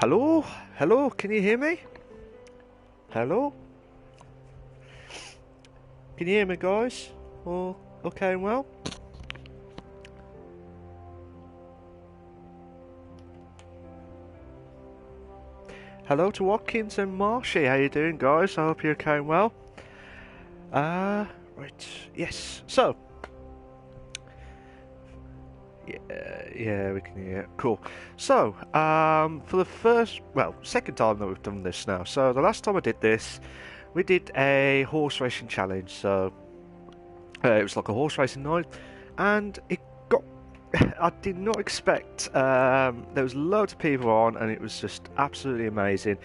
Hello? Hello? Can you hear me? Hello? Can you hear me, guys? All okay and well? Hello to Watkins and Marshy. How you doing, guys? I hope you're okay and well. Right. Yes. So. Yeah, we can hear. Cool. So, for the second time that we've done this now. So the last time I did this, we did a horse racing challenge. So it was like a horse racing night, and it got. I did not expect. There was loads of people on, and it was just absolutely amazing.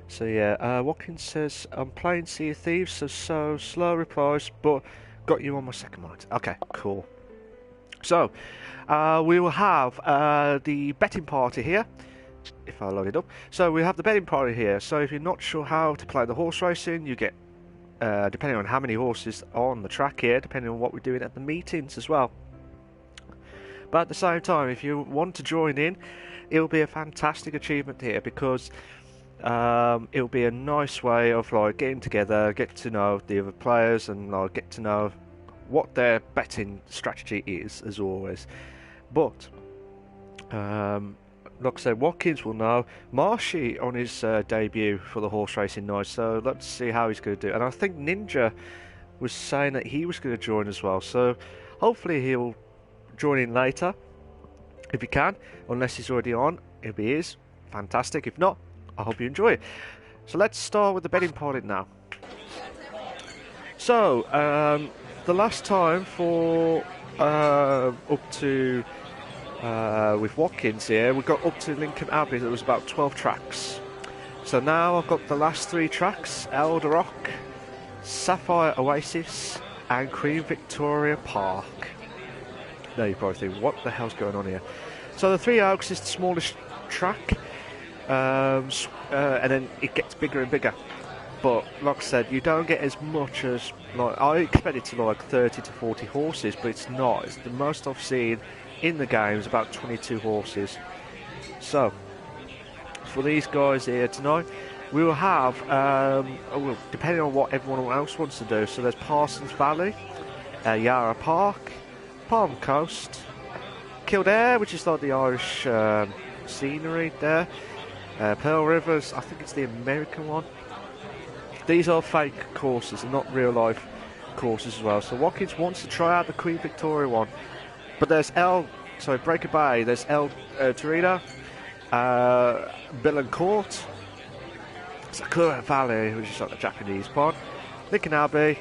So yeah, Watkins says, I'm playing Sea of Thieves, so slow replies, but got you on my second monitor. Okay, cool. So, we will have the betting party here, if I load it up. So we have the betting party here, so if you're not sure how to play the horse racing, you get, depending on how many horses are on the track here, depending on what we're doing at the meetings as well. But at the same time, if you want to join in, it'll be a fantastic achievement here, because it'll be a nice way of like getting together, get to know the other players, and like get to know what their betting strategy is, as always. But like I said, Watkins will know. Marshy on his debut for the horse racing night, so let's see how he's going to do. And I think Ninja was saying that he was going to join as well, so hopefully he'll join in later if he can, unless he's already on. If he is, fantastic. If not, I hope you enjoy it. So let's start with the betting party now. So, the last time for up to with Watkins here, we got up to Lincoln Abbey. There was about 12 tracks. So now I've got the last 3 tracks: Elder Rock, Sapphire Oasis, and Queen Victoria Park. Now you probably think, what the hell's going on here? So the Three Oaks is the smallest track. And then it gets bigger and bigger, but like I said, you don't get as much as, like, I expected to like 30 to 40 horses, but it's not. It's the most I've seen in the game is about 22 horses. So for these guys here tonight, we will have depending on what everyone else wants to do. So there's Parsons Valley, Yarra Park, Palm Coast, Kildare, which is like the Irish scenery there. Pearl Rivers, I think it's the American one. These are fake courses and not real life courses as well. So Watkins wants to try out the Queen Victoria one. But there's Breaker Bay, there's El Torito, Billancourt, Sakura Valley, which is like the Japanese part, Lincoln Abbey,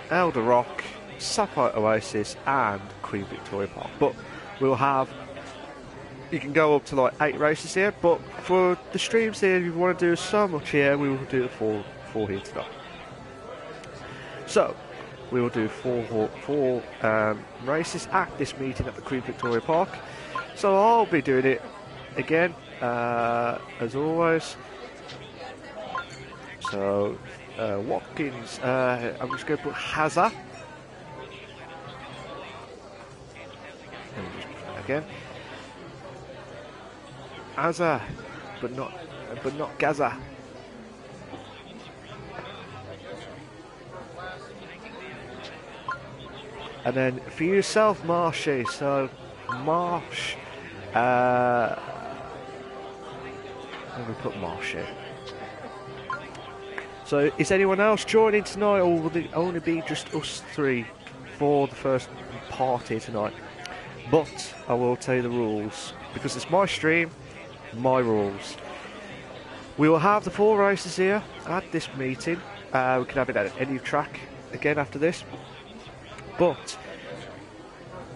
Elder Rock, Sapphire Oasis, and Queen Victoria Park. But we'll have, you can go up to like 8 races here, but for the streams here, if you want to do so much here, we will do the 4 here tonight. So we will do 4 races at this meeting at the Queen Victoria Park. So I'll be doing it again, as always. So Watkins, I'm just going to put Hazza. Let me just put that again. Azza, but not Gaza. And then for yourself, Marshy. So Marsh, let me put Marshy. So is anyone else joining tonight, or will it only be just us 3 for the first party tonight? But I will tell you the rules, because it's my stream. My rules. We will have the 4 races here at this meeting. We can have it at any track again after this. But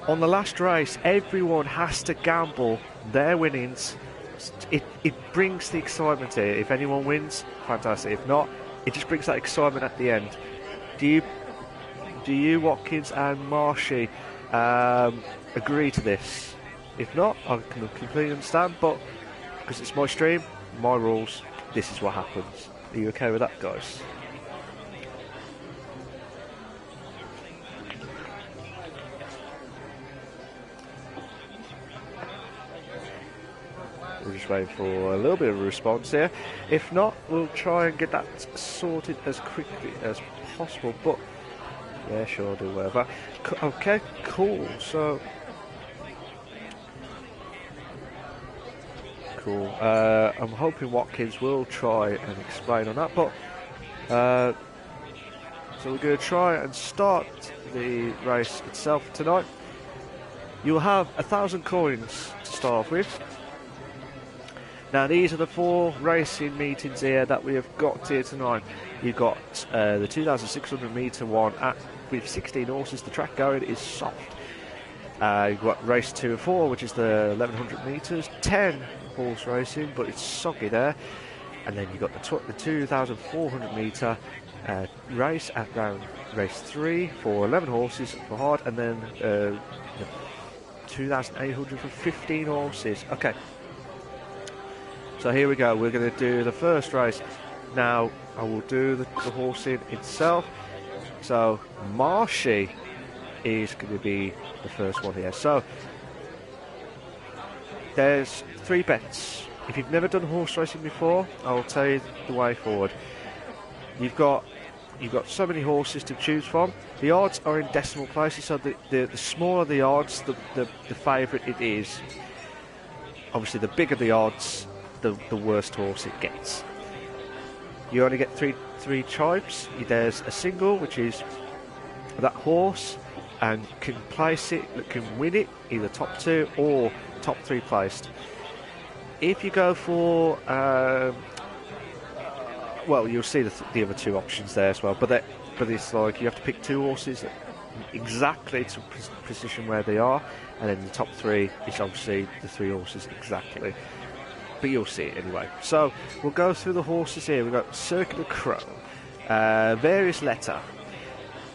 on the last race, everyone has to gamble their winnings. It brings the excitement here. If anyone wins, fantastic. If not, it just brings that excitement at the end. Do you Watkins and Marshy agree to this? If not, I can completely understand, but because it's my stream, my rules, this is what happens. Are you okay with that, guys? just waiting for a little bit of a response here. If not, we'll try and get that sorted as quickly as possible. But yeah, sure, I'll do whatever. Okay, cool. So cool. I'm hoping Watkins will try and explain on that. But so we're going to try and start the race itself tonight. You'll have 1,000 coins to start off with. Now these are the 4 racing meetings here that we have got here tonight. You've got the 2,600 metre one with 16 horses. The track going is soft. You've got race 2 and 4, which is the 1,100 metres, 10 horse racing, but it's soggy there. And then you've got the 2,400 metre race at round race 3 for 11 horses for hard, and then the 2,800 for 15 horses. Okay, so here we go. We're going to do the first race. Now I will do the horsing itself. So Marshy is going to be the first one here. So there's 3 bets. If you've never done horse racing before, I'll tell you the way forward. You've got so many horses to choose from. The odds are in decimal places, so the smaller the odds, the favourite it is. Obviously, the bigger the odds, the worst horse it gets. You only get three types. There's a single, which is that horse, and can place it, can win it, either top 2 or top 3 placed. If you go for well, you'll see the other 2 options there as well, but it's like you have to pick 2 horses exactly to position where they are, and then the top 3 is obviously the 3 horses exactly, but you'll see it anyway. So we'll go through the horses here. We've got Circular Crow, Various Letter,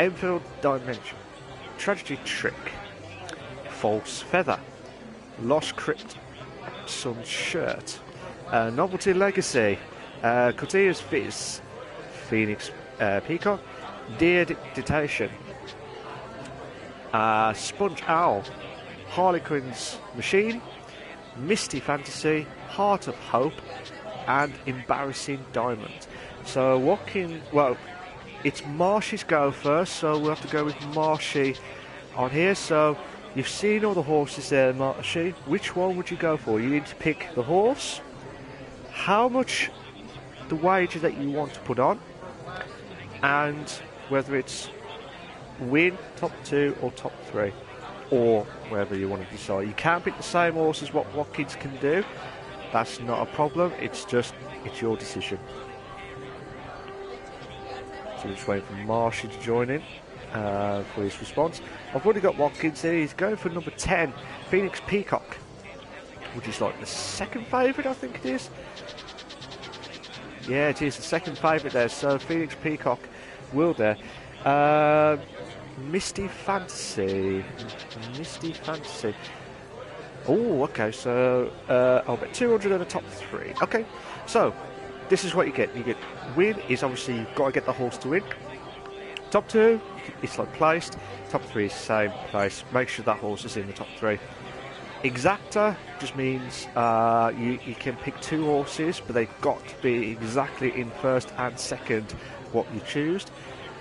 Enfield Dimension, Tragedy Trick, False Feather, Lost Crypt, Sun Shirt, Novelty Legacy, Cotillas Fizz, Phoenix Peacock, Deer Dictation, Sponge Owl, Harlequin's Machine, Misty Fantasy, Heart of Hope, and Embarrassing Diamond. So well, it's Marshy's go first, so we'll have to go with Marshy on here. So you've seen all the horses there, Marshy. Which one would you go for? You need to pick the horse, how much the wager that you want to put on, and whether it's win top 2 or top 3, or wherever you want to decide. You can't pick the same horse as what Watkins can do. That's not a problem. It's your decision. So we're just waiting for Marshy to join in for his response. I've already got Watkins here. He's going for number 10, Phoenix Peacock, which is like the second favourite, I think it is. Yeah, it is the second favourite there. So Phoenix Peacock will there. Misty Fantasy. Oh, okay. So I'll bet 200 and a top 3. Okay. So this is what you get. You get win is obviously you've got to get the horse to win. Top 2, it's like placed. Top 3 is the same place. Make sure that horse is in the top 3. Exacta just means you can pick 2 horses, but they've got to be exactly in first and second what you choose.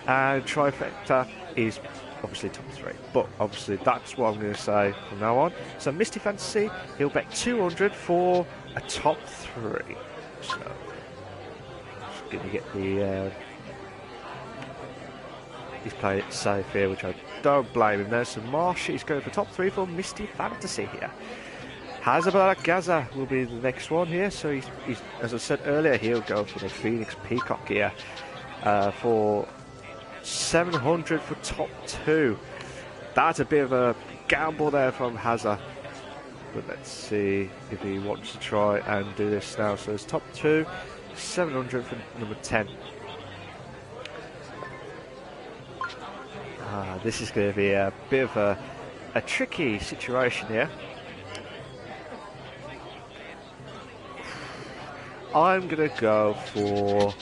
And trifecta is obviously top 3, but obviously that's what I'm going to say from now on. So Misty Fantasy, he'll bet 200 for a top 3. So just going to get the he's playing it safe here, which I don't blame him there. So Marshy is going for top 3 for Misty Fantasy here. Hazabala Gaza will be the next one here. So he's, as I said earlier, he'll go for the Phoenix Peacock here for 700 for top 2. That's a bit of a gamble there from Hazard. But let's see if he wants to try and do this now. So it's top 2, 700 for number 10. This is going to be a bit of a tricky situation here. I'm going to go for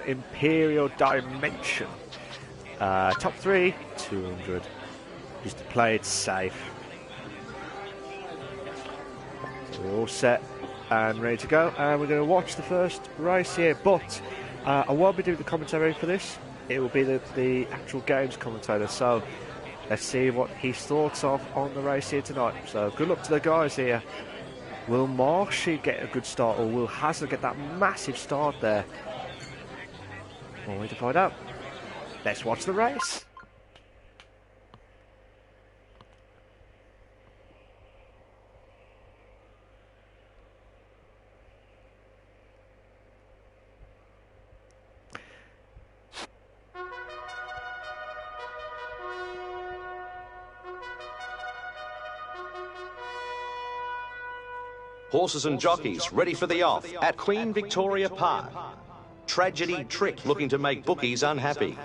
Imperial Dimension. Top 3, 200. Just to play it safe. We're all set and ready to go, and we're going to watch the first race here, but I won't be doing the commentary for this. It will be the actual games commentator, so let's see what his thoughts are on the race here tonight. So good luck to the guys here. Will Marsh get a good start, or will Hazard get that massive start there? We'll wait to find out. Let's watch the race. Horses and jockeys ready for the off at Queen Victoria Park. Tragedy Trick looking to make bookies unhappy.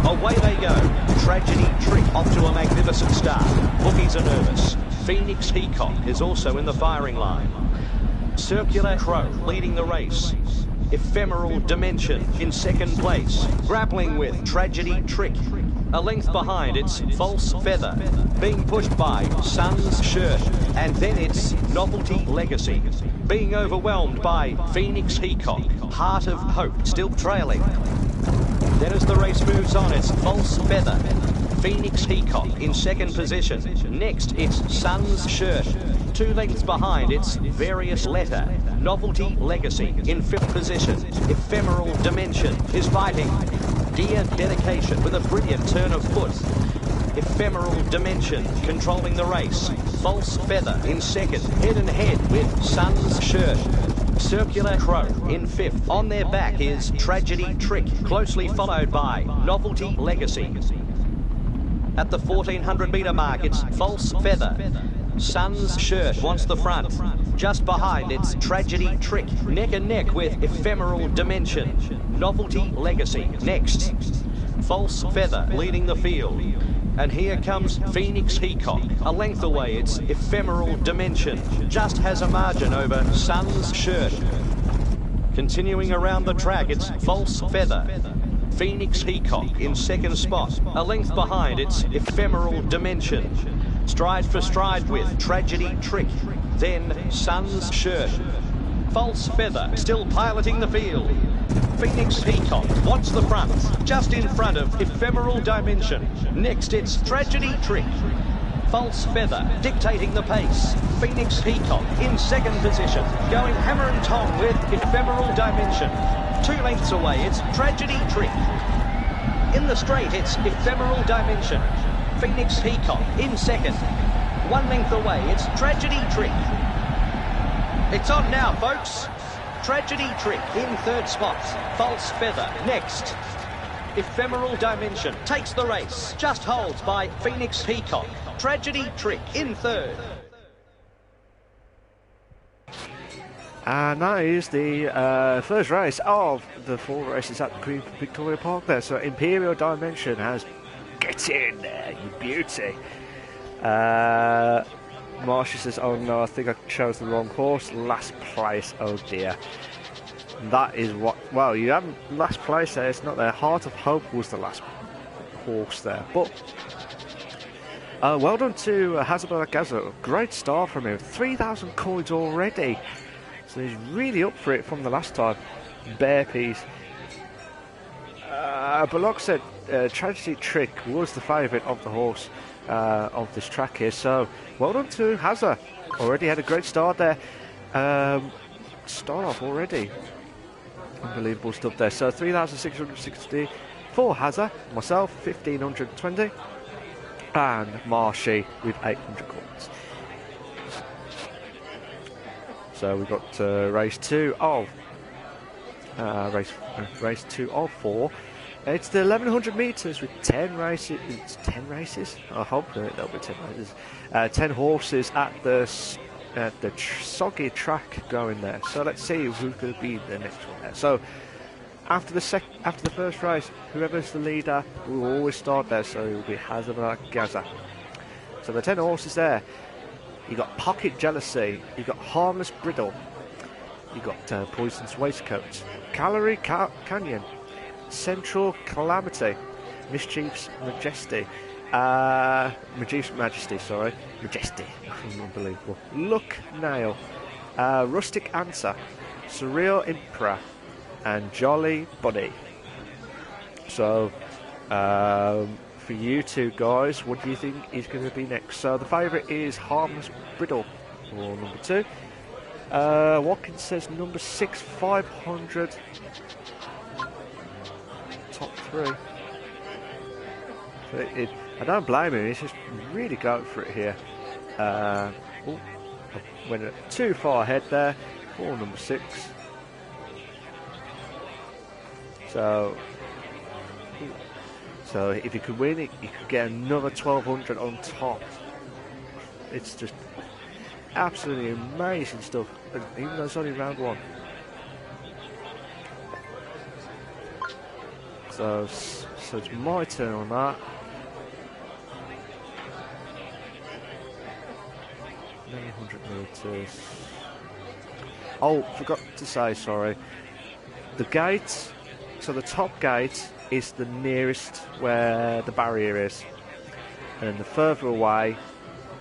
Away they go. Tragedy Trick off to a magnificent start. Bookies are nervous. Phoenix Heacock is also in the firing line. Circular Crow leading the race. Ephemeral Dimension in second place, grappling with Tragedy Trick. A length behind, it's False Feather, being pushed by Sun's Shirt, and then it's Novelty Legacy, being overwhelmed by Phoenix Heacock. Heart of Hope still trailing. Then as the race moves on, it's False Feather, Phoenix Heacock in second position. Next, it's Sun's Shirt. 2 lengths behind, it's Various Letter. Novelty Legacy in fifth position. Ephemeral Dimension is fighting. Dear Dedication with a brilliant turn of foot. Ephemeral Dimension controlling the race. False Feather in second. Head and head with Sun's Shirt. Circular Crow in fifth. On their back is Tragedy Trick, closely followed by Novelty Legacy. At the 1400 metre mark, it's False Feather. Sun's Shirt wants the front. Just behind, it's Tragedy Trick, neck and neck with Ephemeral Dimension. Novelty Legacy next. False Feather leading the field. And here comes Phoenix Heacock. A length away, it's Ephemeral Dimension. Just has a margin over Sun's Shirt. Continuing around the track, it's False Feather. Phoenix Heacock in second spot. A length behind, it's Ephemeral Dimension. Stride for stride with Tragedy Trick. Then Sun's Shirt. False Feather still piloting the field. Phoenix Heacock wants the front, just in front of Ephemeral Dimension. Next it's Tragedy Trick. False Feather dictating the pace. Phoenix Heacock in second position, going hammer and tong with Ephemeral Dimension. 2 lengths away, it's Tragedy Trick. In the straight, it's Ephemeral Dimension. Phoenix Heacock in second. 1 length away, it's Tragedy Trick. It's on now, folks. Tragedy Trick in third spot. False Feather next. Ephemeral Dimension takes the race. Just holds by Phoenix Heacock. Tragedy Trick in third. And that is the first race of the 4 races at Queen Victoria Park there. So Imperial Dimension has... Get in there, you beauty. Marsha says, oh no, I think I chose the wrong horse. Last place, oh dear. That is what... Well, you haven't... Last place there, it's not there. Heart of Hope was the last horse there. But... well done to Hazard Gaza. Great start from him. 3,000 coins already. So he's really up for it from the last time. Bare piece. But like I said, Tragedy Trick was the favourite of the horse of this track here. So well done to Hazard. Already had a great start there. Start off already. Unbelievable stuff there. So 3,660 for Hazard. Myself 1,520. And Marshy with 800 coins. So we've got race 2 of race 2 of 4. It's the 1,100 metres with 10 races. It's 10 races. I hope there'll be 10 races. 10 horses at the soggy track going there. So let's see who's going to be the next one there. So after the first race, whoever's the leader will always start there. So it will be Hazard Gaza. So the 10 horses there. You got Pocket Jealousy. You got Harmless Bridle. You got Poison's Waistcoat, Canyon, Central Calamity, Mischief's Majesty, sorry, Majesty, unbelievable. Luck Nail, Rustic Answer, Surreal Emperor, and Jolly Bunny. So, for you two guys, what do you think is going to be next? So the favourite is Harmless Brittle for number 2. Watkins says number 6, 500. Top 3. So I don't blame him, he's just really going for it here. I went too far ahead there for number 6. So if you could win it, you could get another 1200 on top. It's just absolutely amazing stuff, even though it's only round 1. So it's my turn on that. 900 meters. Oh, forgot to say, sorry. The gate, so the top gate is the nearest where the barrier is, and the further away,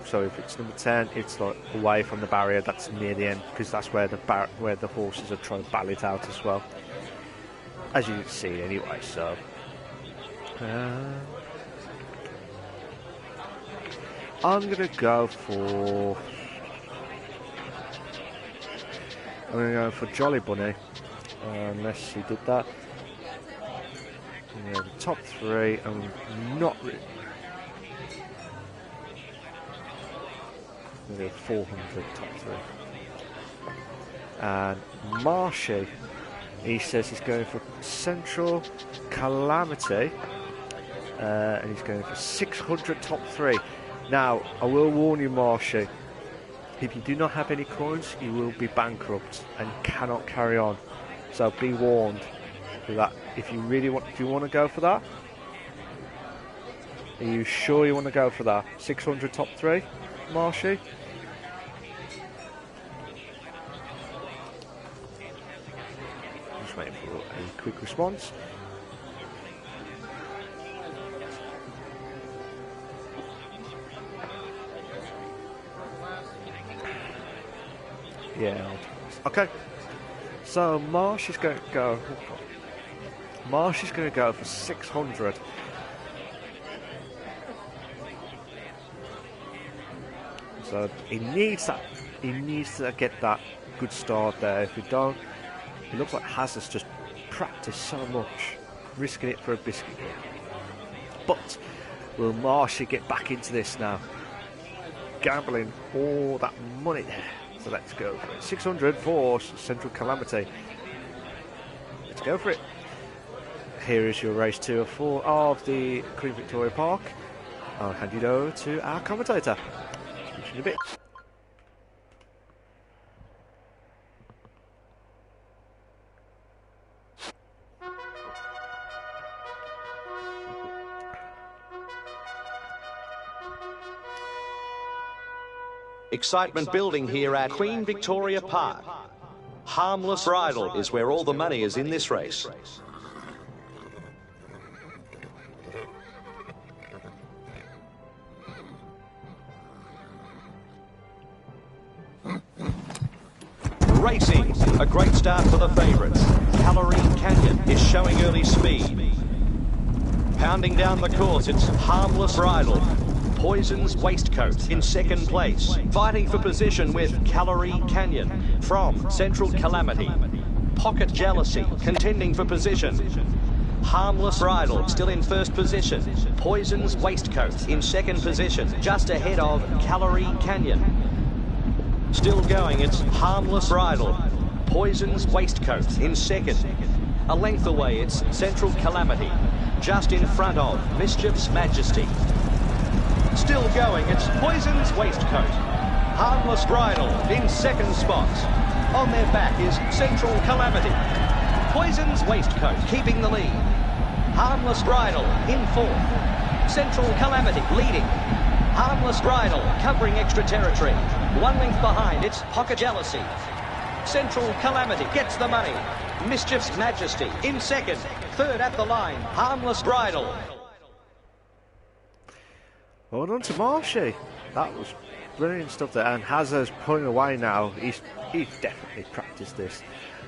so if it's number 10, it's like away from the barrier, that's near the end, because that's where the horses are trying to battle it out as well, as you can see anyway. So I'm gonna go for Jolly Bunny, unless he did that. Yeah, the top 3, I'm not really. 400 top 3. And Marshy, he says he's going for Central Calamity, and he's going for 600 top 3. Now, I will warn you, Marshy, if you do not have any coins, you will be bankrupt and cannot carry on. So be warned for that. If you want to go for that, are you sure you want to go for that? 600 top 3, Marshy? Just waiting for a quick response. Yeah. Okay. So Marsh is going to go. Marsh is going to go for 600. So he needs that. He needs to get that good start there. If he don't, it looks like Hazard's just practiced so much, risking it for a biscuit here. But will Marshy get back into this now? Gambling all that money there. So let's go for it. 600 for Central Calamity. Let's go for it. Here is your race 2 of 4 of the Queen Victoria Park. I'll hand it over to our commentator. Speak to you in a bit. Excitement building here at Queen Victoria Park. Harmless Bridle is where all the money is in this race. Racing, a great start for the favourites. Calorie Canyon is showing early speed. Pounding down the course, it's Harmless Bridle. Poison's Waistcoat in second place, fighting for position with Calorie Canyon from Central Calamity. Pocket Jealousy contending for position. Harmless Bridle still in first position. Poison's Waistcoat in second position, just ahead of Calorie Canyon. Still going, it's Harmless Bridle. Poison's Waistcoat in second. A length away, it's Central Calamity, just in front of Mischief's Majesty. Still going, it's Poison's Waistcoat. Harmless Bridle in second spot. On their back is Central Calamity. Poison's Waistcoat keeping the lead. Harmless Bridle in fourth. Central Calamity leading. Harmless Bridle covering extra territory. One length behind, it's Pocket Jealousy. Central Calamity gets the money. Mischief's Majesty in second. Third at the line, Harmless Bridal. Well done to Marshy. That was brilliant stuff there. And Hazard's pulling away now. He's definitely practiced this.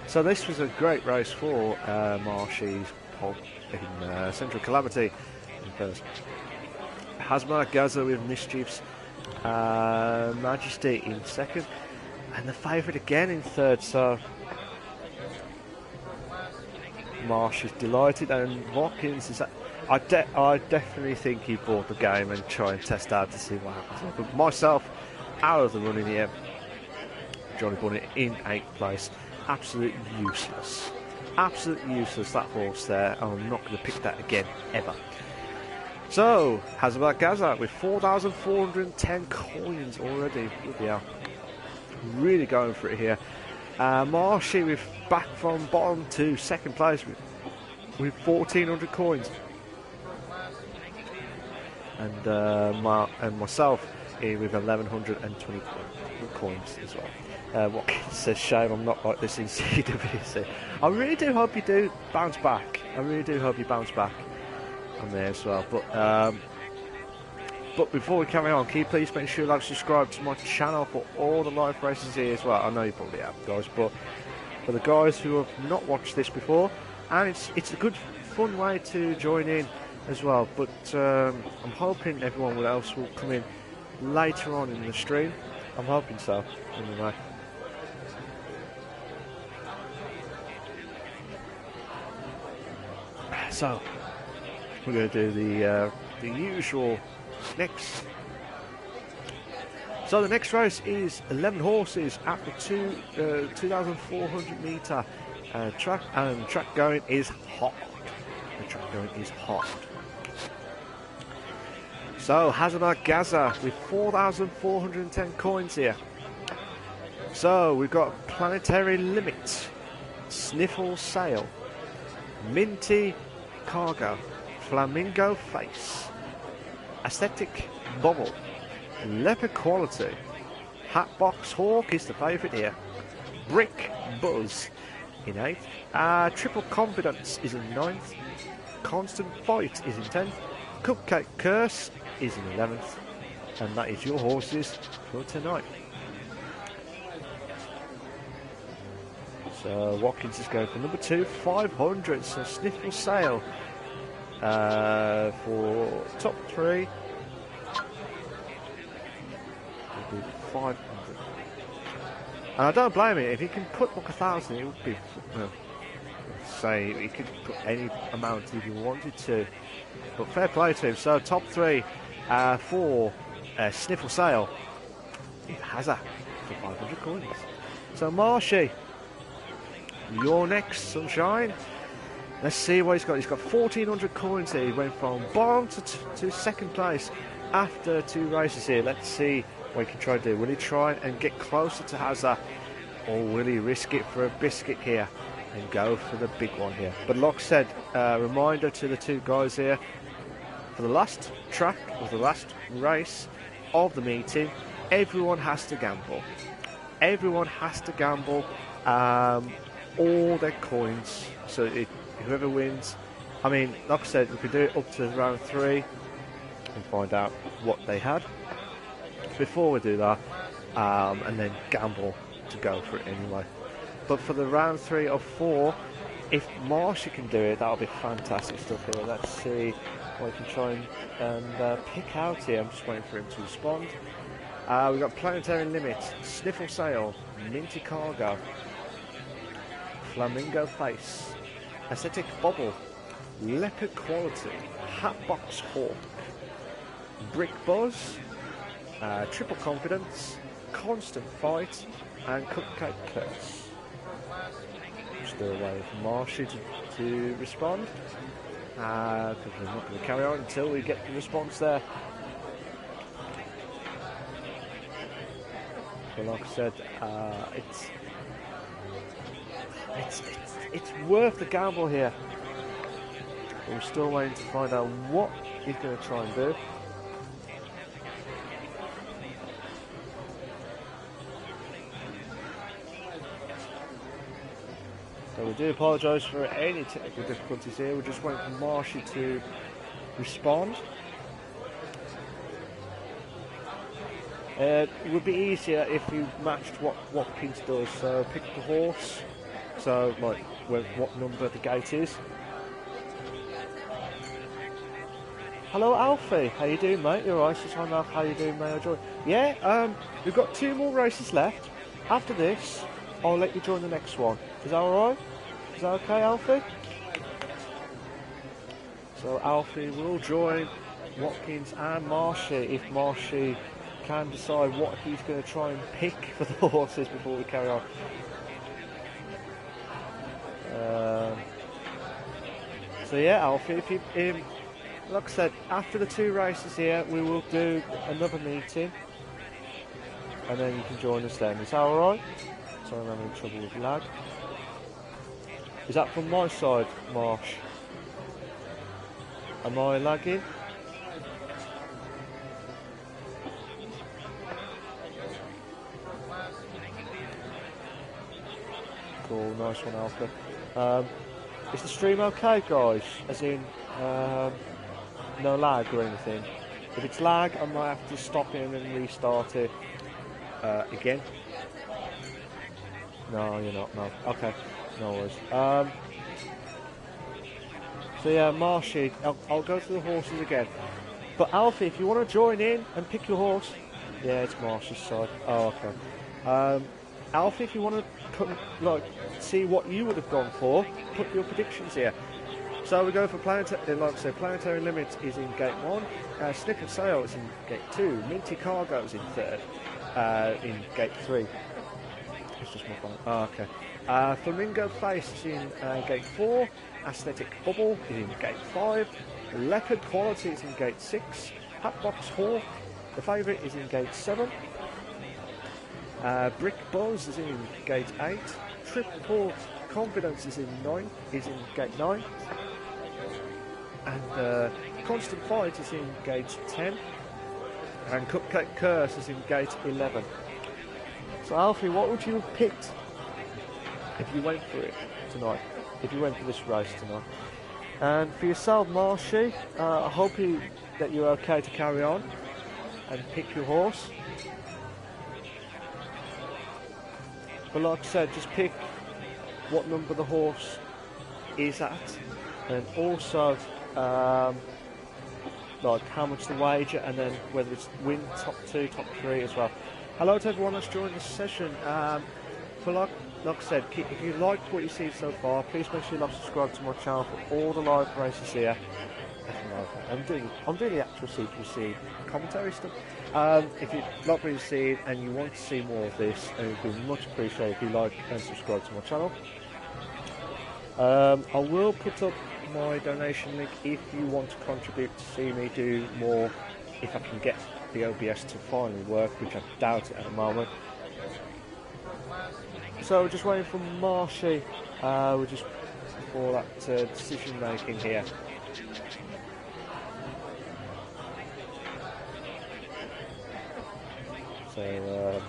So this was a great race for Marshy's pole in Central Calamity in first. Hazmat Gaza with Mischief's Majesty in second. And the favourite again in third. So Marsh is delighted, and Watkins is. I definitely think he bought the game and try and test out to see what happens. But myself, out of the running here. Johnny Bunny in 8th place. Absolutely useless. Absolutely useless, that horse there. I'm not going to pick that again, ever. So, Hazmat Gaza with 4,410 coins already. Yeah, really going for it here. Marshy with back from bottom to second place with 1,400 coins. And myself here with 1,120 coins as well. Watkins says, shame I'm not like this in CWC. I really do hope you do bounce back. I really do hope you bounce back on there as well. But before we carry on, can you please make sure you like, subscribe to my channel for all the live races here as well. I know you probably have, guys, but for the guys who have not watched this before, and it's a good fun way to join in as well. But I'm hoping everyone else will come in later on in the stream. I'm hoping so, anyway. So we're going to do the usual next. So the next race is 11 horses at the 2,400 metre track, and track going is hard. The track going is hard. So Hazmat Gaza with 4,410 coins here. So we've got Planetary Limit, Sniffle Sail, Minty Cargo, Flamingo Face, Aesthetic Bubble, Leopard Quality, Hatbox Hawk is the favourite here, Brick Buzz in 8th, Triple Confidence is in 9th, Constant Fight is in 10th, Cupcake Curse is in 11th, and that is your horses for tonight. So Watkins is going for number 2, 500. So Sniffle Sail for top 3. Will be 500. And I don't blame it. If he can put like 1,000, it would be. Say he could put any amount if he wanted to. But fair play to him. So top 3 for Sniffle Sail. It has a for 500 coins. So Marshy, you're next, sunshine. Let's see what he's got. He's got 1,400 coins here. He went from bottom to second place after 2 races here. Let's see what he can try to do. Will he try and get closer to Hazard, or will he risk it for a biscuit here and go for the big one here? But like I said, reminder to the 2 guys here, for the last track, or the last race of the meeting, everyone has to gamble. Everyone has to gamble all their coins, so whoever wins, I mean, like I said, we could do it up to round 3 and find out what they had before we do that, and then gamble to go for it anyway. But for the round 3 of 4, if Marshy can do it, that'll be fantastic stuff here. Let's see what we can try and pick out here. I'm just waiting for him to respond. We've got Planetary Limit, Sniffle Sail, Minty Cargo, Flamingo Face, Aesthetic Bubble, Leopard Quality, Hatbox Hawk, Brick Buzz, Triple Confidence, Constant Fight, and Cupcake Curse. Still waiting for Marshy to respond, because we're not going to carry on until we get the response there. But like I said, it's worth the gamble here. But we're still waiting to find out what he's going to try and do. we do apologise for any technical difficulties here. We're just waiting for Marshy to respond. It would be easier if you matched what Watkins does. So pick the horse. So like what number the gate is. Hello Alfie, how you doing mate? You're right, just on how you doing mate? Yeah, we've got 2 more races left. After this, I'll let you join the next one. Is that alright? Is that okay Alfie? So Alfie will join Watkins and Marshy if Marshy can decide what he's going to try and pick for the horses before we carry on. So yeah, Alfie, if you, like I said, after the 2 races here, we will do another meeting, and then you can join us then. Is that alright? Sorry, I'm having trouble with lag. Is that from my side, Marsh? Am I lagging? Cool, nice one, Alpha. Is the stream okay, guys? As in, no lag or anything? If it's lag, I might have to stop it and then restart it again. No, you're not, no. Okay, no worries. So yeah, Marshy, I'll go to the horses again. But Alfie, if you want to join in and pick your horse... Yeah, it's Marshy's side. Oh, okay. Alfie, if you want to come, like, see what you would have gone for, put your predictions here. So we go for Planetary, like I said, Planetary Limits is in Gate 1, Sniff and Sail is in Gate 2, Minty Cargo is in 3rd, in Gate 3. It's just my phone. Oh, okay. Flamingo Face is in Gate 4, Aesthetic Bubble is in Gate 5, Leopard Quality is in Gate 6, Hatbox Hawk, the favourite is in Gate 7, Brick Buzz is in Gate 8, Triport Confidence is in Gate 9, and Constant Fight is in Gate 10, and Cupcake Curse is in Gate 11. So Alfie, what would you have picked if you went for it tonight? If you went for this race tonight? And for yourself, Marshy, I hope that you're okay to carry on and pick your horse. But like I said, just pick what number the horse is at, and also like how much the wager, and then whether it's win top 2, top 3 as well. Hello to everyone that's joined this session. For like I said, if you like what you see so far, please make sure you like subscribe to my channel for all the live races here. I'm doing the actual CQC commentary stuff. If you like what you see and you want to see more of this, it would be much appreciated if you like and subscribe to my channel. I will put up my donation link if you want to contribute to see me do more, if I can get the OBS to finally work, which I doubt it at the moment. So we're just waiting for Marshy. We're just before that decision making here. So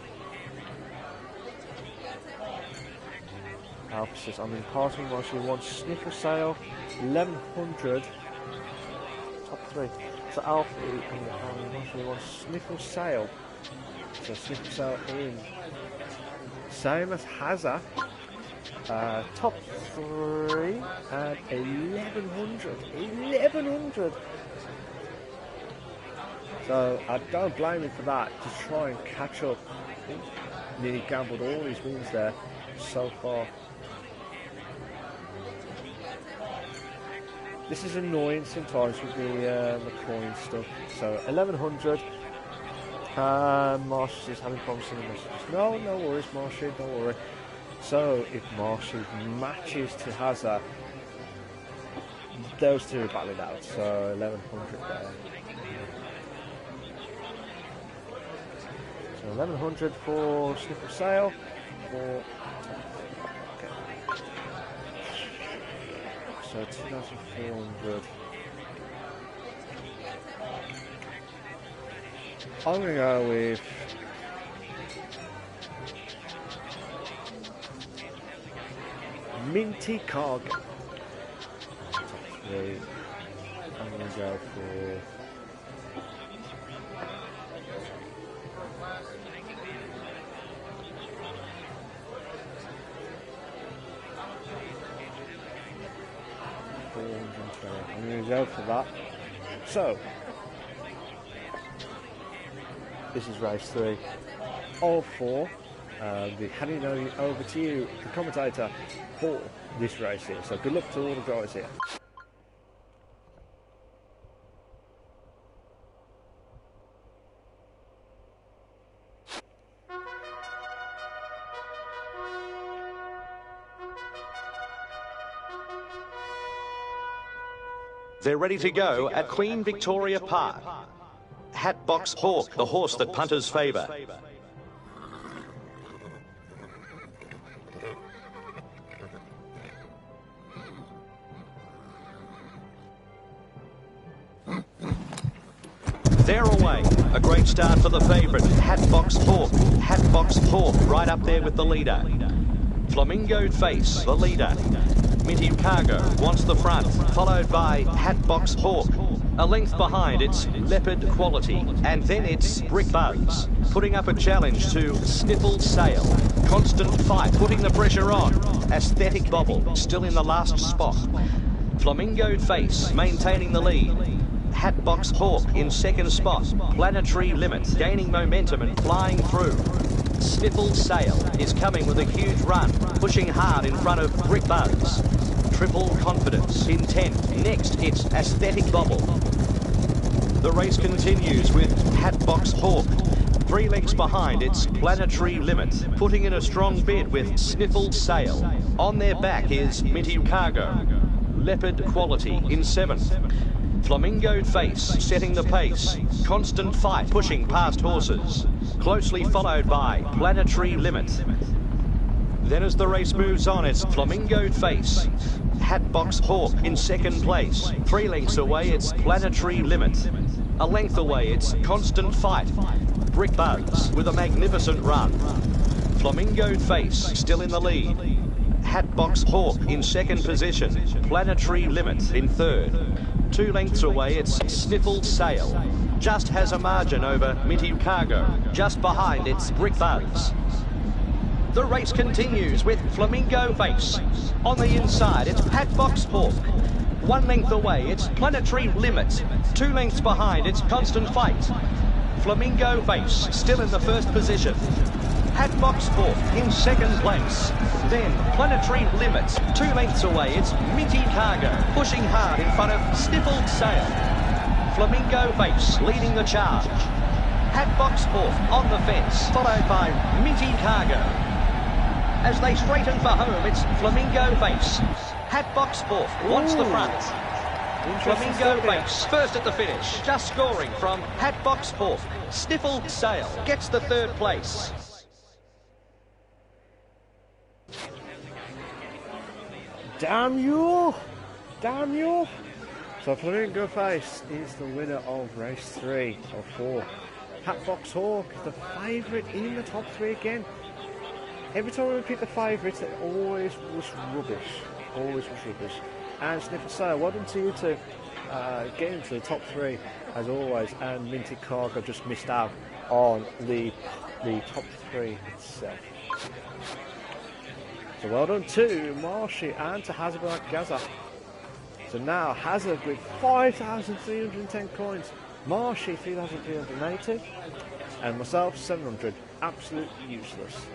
Alpha says I'm in passing Marshy wants Sniffer Sale 1100 top 3. So Alpha and Marshy wants Sniffer Sale. So Sniffer Sale in. Same as Hazza, top 3 and 1100. 1100! So I don't blame him for that, to try and catch up. I think nearly gambled all his wins there so far. This is annoying sometimes with the coin stuff. So 1100. Marsh is having problems in the messages. No worries, Marshy, don't worry. So, if Marshy matches to Hazard, those two are battling out. So, 1100 there. So, 1100 for Sniffer Sale. Okay. So, 2400. I'm going to go with Minty Cargo. Top 3. I'm going to go for... I'm going to go for that. So, this is race 3 of 4. Be handing over to you, the commentator, for this race here. So good luck to all the guys here. They're ready to go at Queen Victoria Park. Hatbox Hawk, the horse that punters favour. They're away. A great start for the favourite, Hatbox Hawk. Hatbox Hawk right up there with the leader. Flamingo Face, the leader. Minty Cargo wants the front, followed by Hatbox Hawk. A length behind, it's Leopard Quality, and then it's Brick Buzz, putting up a challenge to Sniffle Sail. Constant Fight, putting the pressure on. Aesthetic Bobble, still in the last spot. Flamingo Face, maintaining the lead. Hatbox Hawk in second spot. Planetary Limit, gaining momentum and flying through. Sniffle Sail is coming with a huge run, pushing hard in front of Brick Buzz. Triple Confidence in 10th. Next, it's Aesthetic Bobble. The race continues with Hatbox Hawk. 3 lengths behind, it's Planetary Limit, putting in a strong bid with Sniffle Sail. On their back is Minty Cargo. Leopard Quality in 7th. Flamingo Face setting the pace. Constant Fight pushing past horses. Closely followed by Planetary Limit. Then as the race moves on, it's Flamingo Face. Hatbox Hawk in second place. 3 lengths away, it's Planetary Limit. A length away, it's Constant Fight. Brick Buzz with a magnificent run. Flamingo Face still in the lead. Hatbox Hawk in second position. Planetary Limit in third. 2 lengths away, it's Sniffle Sail. Just has a margin over Minty Cargo. Just behind, it's Brick Buzz. The race continues with Flamingo Face. On the inside, it's Hatbox Hawk. 1 length away, it's Planetary Limit. 2 lengths behind, it's Constant Fight. Flamingo Face still in the first position. Hatbox Hawk in second place. Then Planetary Limit. 2 lengths away, it's Minty Cargo, pushing hard in front of Sniffle Sail. Flamingo Face leading the charge. Hatbox Hawk on the fence, followed by Minty Cargo. As they straighten for home, it's Flamingo Face. Hatbox Hawk wants the front. Flamingo Face first at the finish, just scoring from Hatbox Hawk. Sniffle Sail gets the third place. Damn you! Damn you! So Flamingo Face is the winner of race 3 of 4. Hatbox Hawk, the favourite in the top 3 again. Every time we pick the favourites, it always was rubbish. Always was rubbish. And Sniffle Sail, well done to you two. Get into the top 3 as always. And Minty Cargo just missed out on the top 3 itself. So well done to Marshy and to Hazard Gaza. So now Hazard with 5,310 coins. Marshy 3,380. And myself 700. Absolute useless.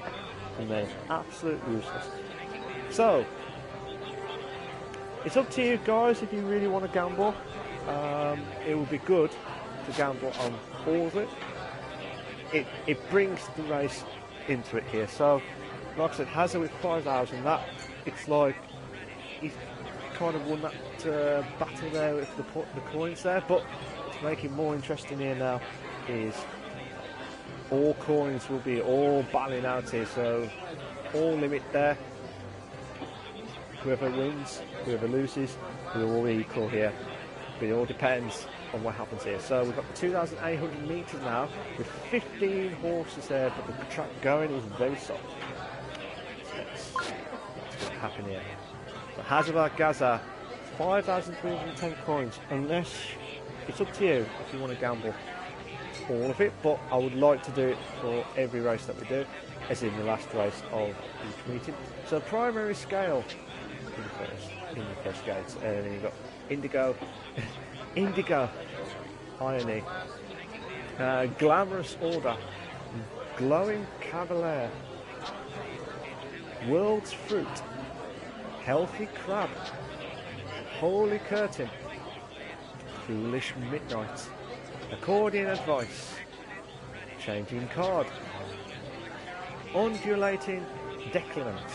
And then absolute useless. So it's up to you guys if you really want to gamble. It would be good to gamble on all of it. It brings the race into it here. So like I said, Hazard with 5,000, that it's like he's kind of won that battle there with the coins there, but to make it more interesting here now is all coins will be all battling out here, so all limit there. Whoever wins, whoever loses, we're all equal here, but it all depends on what happens here. So we've got 2,800 metres now with 15 horses there, but the track going is very soft. Let's happen here. So Hazard Gaza, 5,310 coins, unless it's up to you if you want to gamble all of it, but I would like to do it for every race that we do, as in the last race of each meeting. So primary scale in the first gates, and then you've got Indigo, Indigo, Irony, Glamorous Order, Glowing Cavalier, World's Fruit, Healthy Crab, Holy Curtain, Foolish Midnight, Accordion Advice, Changing Card, Undulating Declinance,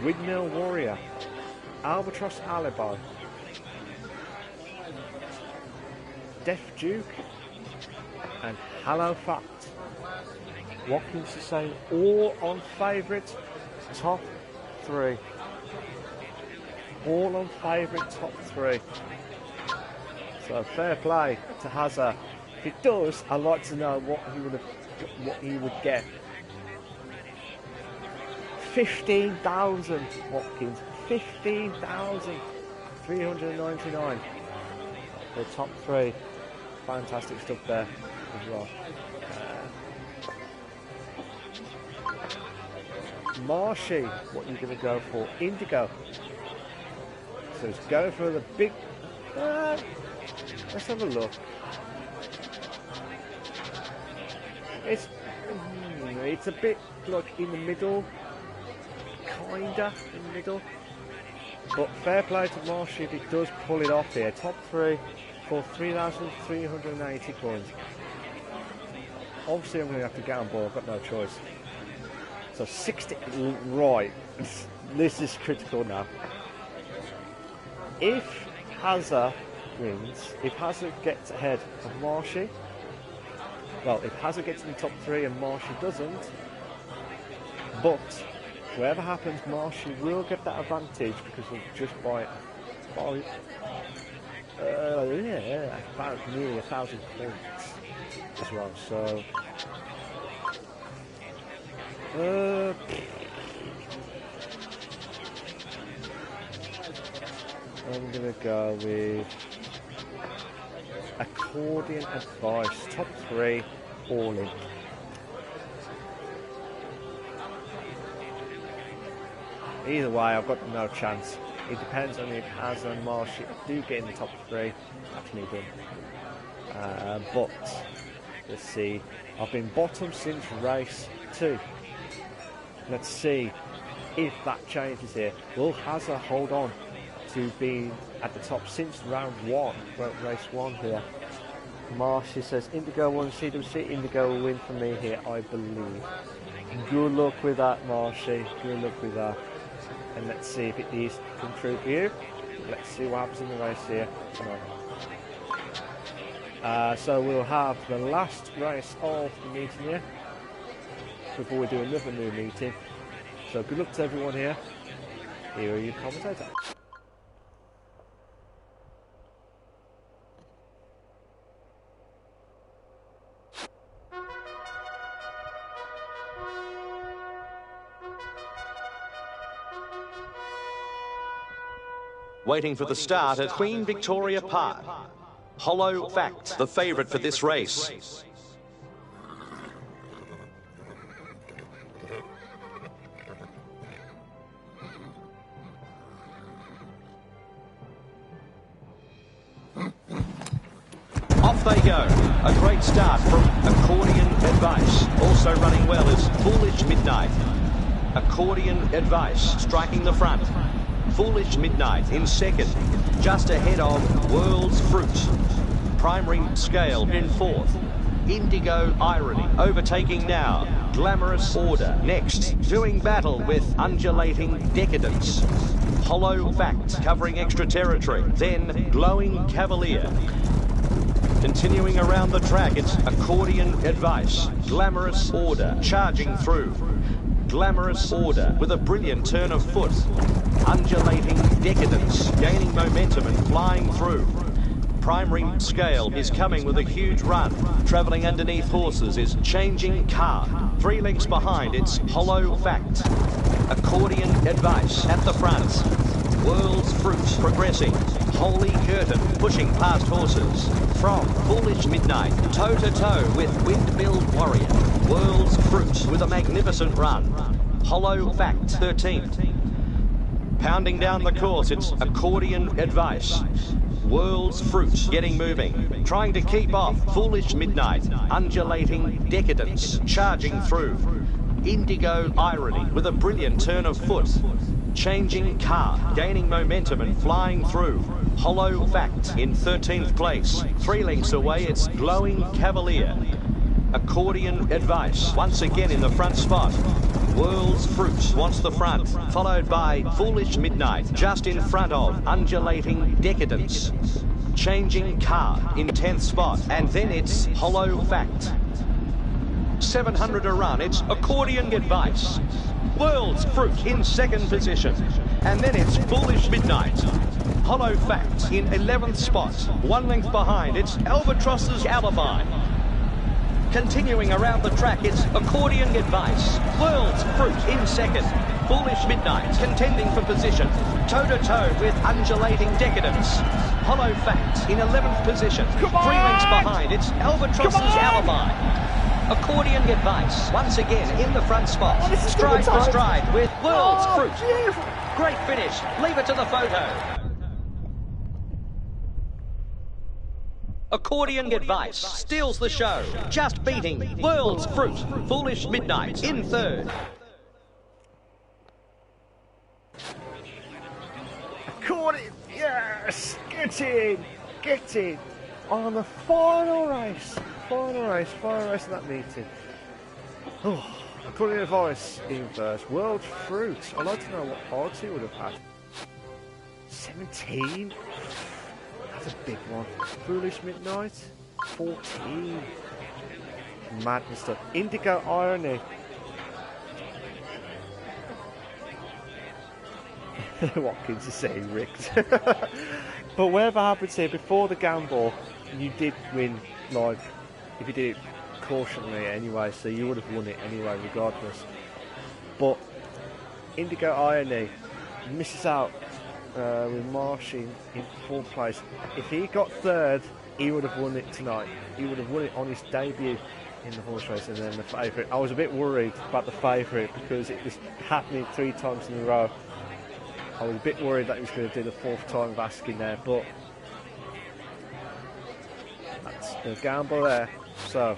Windmill Warrior, Albatross Alibi, Deaf Duke, and Hello Fact. Watkins is saying all on favourite top 3. All on favourite top 3. So fair play to Hazard. If it does, I'd like to know what he would get. 15,000 Watkins. 15,399 for top 3. Fantastic stuff there as well. Marshy, what are you going to go for? Indigo. So let's go for the big. Let's have a look. It's a bit like in the middle, kinda in the middle. But fair play to Marshy if it does pull it off here. Top 3 for 3,380 coins. Obviously, I'm going to have to get on board. I've got no choice. So 60, right, this is critical now. If Hazard wins, if Hazard gets ahead of Marshy, well, if Hazard gets in the top 3 and Marshy doesn't, but whatever happens, Marshy will get that advantage because of just by about nearly 1,000 points as well. So. I'm going to go with Accordion Advice, top 3, all in. Either way, I've got no chance. It depends on if Hazard and Marshy do get in the top 3. That's me done. But let's see. I've been bottom since race 2. Let's see if that changes here. Will Hazard hold on to being at the top since round 1, race 1 here? Marshy says Indigo won CWC. Indigo will win for me here, I believe. Good luck with that, Marshy. Good luck with that. And let's see if it is come true for you. Let's see what happens in the race here tonight. So we'll have the last race of the meeting here before we do another new meeting. So good luck to everyone here. Here are your commentators. Waiting for the start at Queen Victoria Park. Hollow Fact, the favourite for this race. Off they go. A great start from Accordion Advice. Also running well is Foolish Midnight. Accordion Advice striking the front. Foolish Midnight in second, just ahead of World's Fruit. Primary Scale in fourth. Indigo Irony overtaking now. Glamorous Order next, doing battle with Undulating Decadence. Hollow Fact covering extra territory. Then Glowing Cavalier. Continuing around the track, it's Accordion Advice. Glamorous Order charging through. Glamorous Order with a brilliant turn of foot. Undulating Decadence gaining momentum and flying through. primary scale is coming with a huge run. Travelling underneath horses is Changing Car. 3 lengths behind, it's Hollow Fact. Accordion Advice at the front. World's Fruit progressing. Holy Curtain pushing past horses. From Foolish Midnight, toe-to-toe with Windmill Warrior. World's Fruit with a magnificent run. Hollow Fact 13th. Pounding down the course, it's Accordion Advice. World's Fruit getting moving. Trying to keep off Foolish Midnight. Undulating Decadence charging through. Indigo Irony with a brilliant turn of foot. Changing Car gaining momentum and flying through. Hollow Fact in 13th place. 3 lengths away, it's Glowing Cavalier. Accordion Advice once again in the front spot. World's Fruit wants the front, followed by Foolish Midnight just in front of Undulating Decadence. Changing Car in 10th spot, and then it's Hollow Fact. 700 a run, it's Accordion Advice. World's Fruit in 2nd position, and then it's Foolish Midnight. Hollow Fact in 11th spot, 1 length behind, it's Albatross's Alibi. Continuing around the track, it's Accordion Advice. World's Fruit in 2nd. Foolish Midnight contending for position. Toe-to-toe with Undulating Decadence. Hollow Fact in 11th position. 3 lengths behind, it's Albatross's Alibi. Accordion Advice once again in the front spot. Stride for stride with World's Fruit. Beautiful. Great finish. Leave it to the photo. Accordion Advice steals the show, just beating World's Fruit. Foolish Midnight in 3rd. Accordion, yes, get in on the final race of that meeting. Oh, Accordion Advice in 1st. World's Fruit, I'd like to know what odds he would have had. 17. That's a big one. Foolish Midnight, 14. Madness stuff. Indigo Irony. Watkins is saying rigged. But whatever happens here, before the gamble, you did win, like, if you did it cautionally anyway, so you would have won it anyway, regardless. But Indigo Irony misses out with Marshy in 4th place. If he got 3rd, he would have won it tonight. He would have won it on his debut in the horse race, and then the favourite. I was a bit worried about the favourite because it was happening 3 times in a row. I was a bit worried that he was going to do the 4th time of asking there, but that's the gamble there. So,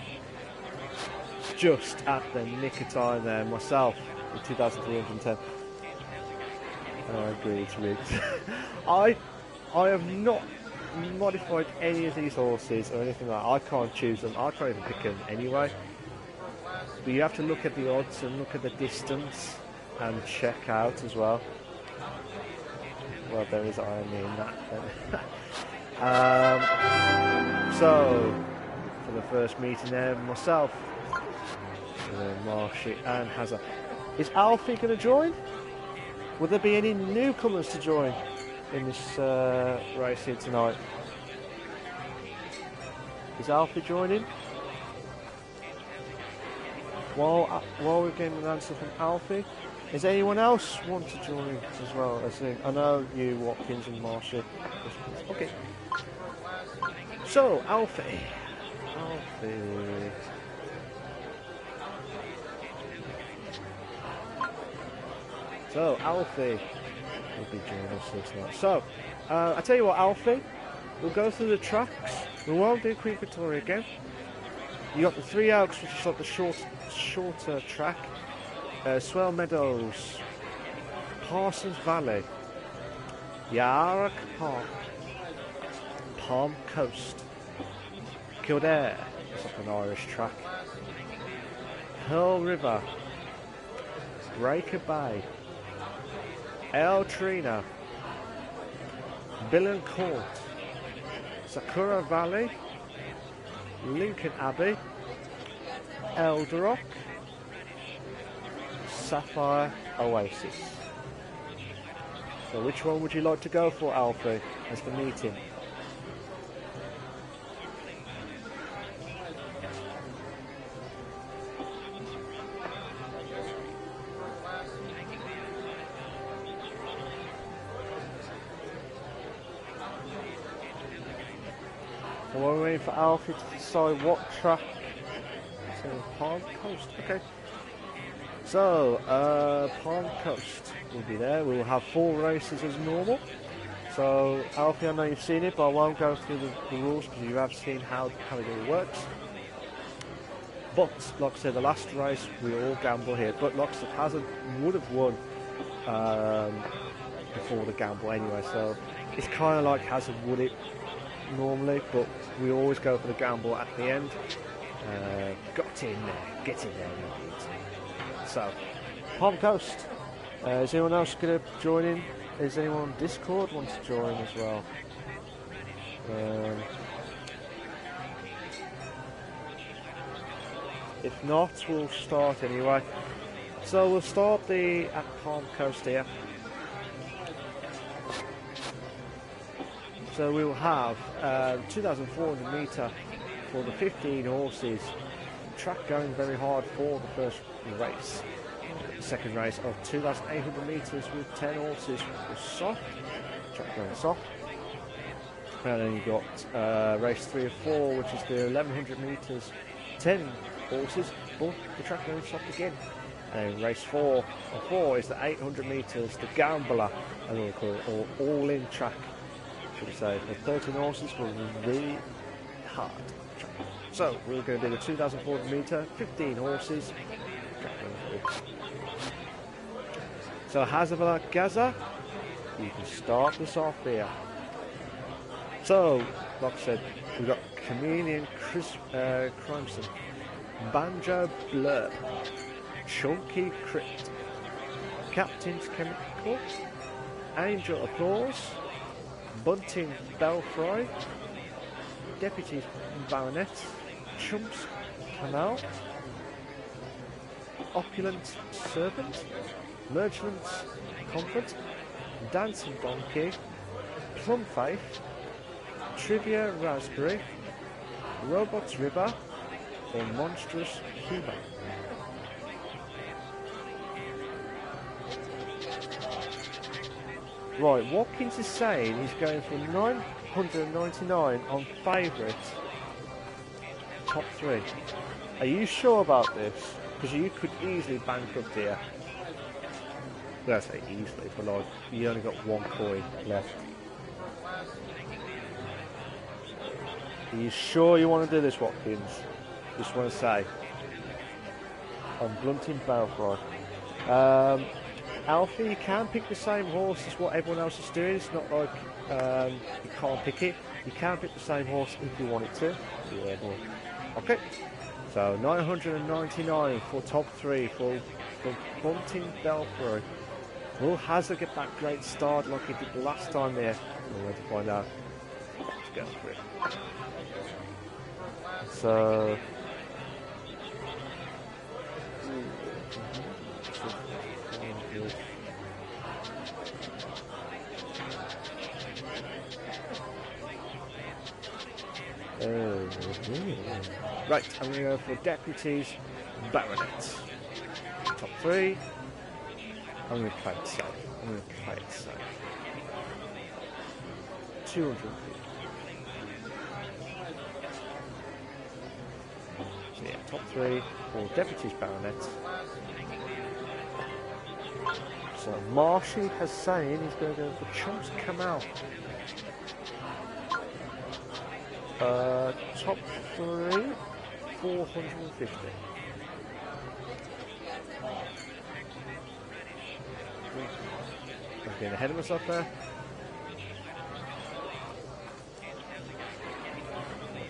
just at the nick of time there, myself with 2,310. I agree, it's rigged. I have not modified any of these horses or anything like that. I can't choose them. I can't even pick them anyway. But you have to look at the odds and look at the distance and check out as well. Well, there is irony in that. So, for the first meeting there, myself, Marshy and Hazard. Is Alfie going to join? Will there be any newcomers to join in this race here tonight? Is Alfie joining? While we're getting an answer from Alfie, does anyone else want to join as well? I know you, Watkins and Marsha. Okay. So, Alfie. So, Alfie will be joining us here tonight. So, I tell you what, Alfie, we'll go through the tracks. We won't do Queen Victoria again. You got the 3 Oaks, which is like the shorter track. Swell Meadows, Parsons Valley, Yarrock Park, Palm Coast, Kildare, it's like an Irish track, Pearl River, Breaker Bay, El Trina, Billen Court, Sakura Valley, Lincoln Abbey, Elderock, Sapphire Oasis. So which one would you like to go for, Alfie, as the meeting? So we're waiting for Alfie to decide what track. So Palm Coast, okay. So Palm Coast will be there. We will have 4 races as normal. So Alfie, I know you've seen it, but I won't go through the rules because you have seen how it all works. But like I said, the last race we all gamble here. But like I said, Hazard would have won before the gamble anyway. So it's kind of like Hazard would it normally, but we always go for the gamble at the end. Got in there, get in there. So Palm Coast. Is anyone else going to join in? Is anyone on Discord wants to join as well? If not, we'll start anyway. So we'll start at Palm Coast here. So we will have 2,400 metre for the 15 horses. Track going very hard for the first race. The second race of 2,800 metres with 10 horses was soft. Track going soft. And then you've got race 3 of 4, which is the 1,100 metres, 10 horses, but the track going soft again. And then race 4 of 4 is the 800 metres, the gambler, and we'll call it all-in track, should we say, for 13 horses for a really hard track. So we're going to do the 2,400 metre, 15 horses. So Hazard Gaza, you can start this off here. So, like I said, we've got Chameleon Crimson, Banjo Blurb, Chunky Crypt, Captain's Chemical, Angel Applause, Bunting Belfry, Deputy Baronet, Chumps Canal, Opulent Serpent, Merchant's Comfort, Dancing Donkey, Plum Faith, Trivia Raspberry, Robots River, or Monstrous Cuba. Right, Watkins is saying he's going for 999 on favourite top 3. Are you sure about this? Because you could easily bankrupt here. Well, I say easily, but like, you only got 1 coin left. Are you sure you want to do this, Watkins? Just want to say. I'm blunting Belfry. Alfie, you can pick the same horse as what everyone else is doing. It's not like you can't pick it. You can pick the same horse if you wanted to. Yeah. Okay. So 999 for top 3 for Bunting Belfry. Will Hazard get that great start like he did the last time there? We're going to find out. Let's go for it. So right, I'm going to go for Deputies Baronet. Top 3. I'm going to play it safe. 200. So yeah, top 3 for Deputies Baronet. So Marshy has saying he's going to go for Chumps Kamal. Top 3, 450. I'm getting ahead of myself there.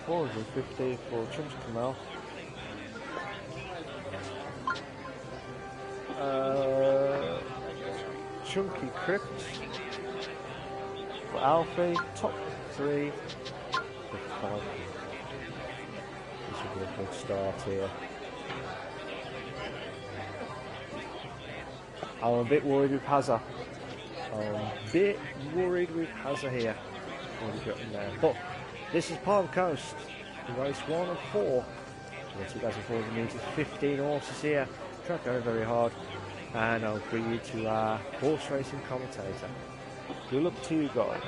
450 for Chumps Kamal. Chunky Crypt for Alfie. Top 3 for 5. This will be a good start here. I'm a bit worried with Hazard. Here. What have we got in there? But this is Palm Coast. Race 1 of 4. 2,400 metres, 15 horses here. Track going very hard. And I'll bring you to our horse racing commentator. Good luck to you guys.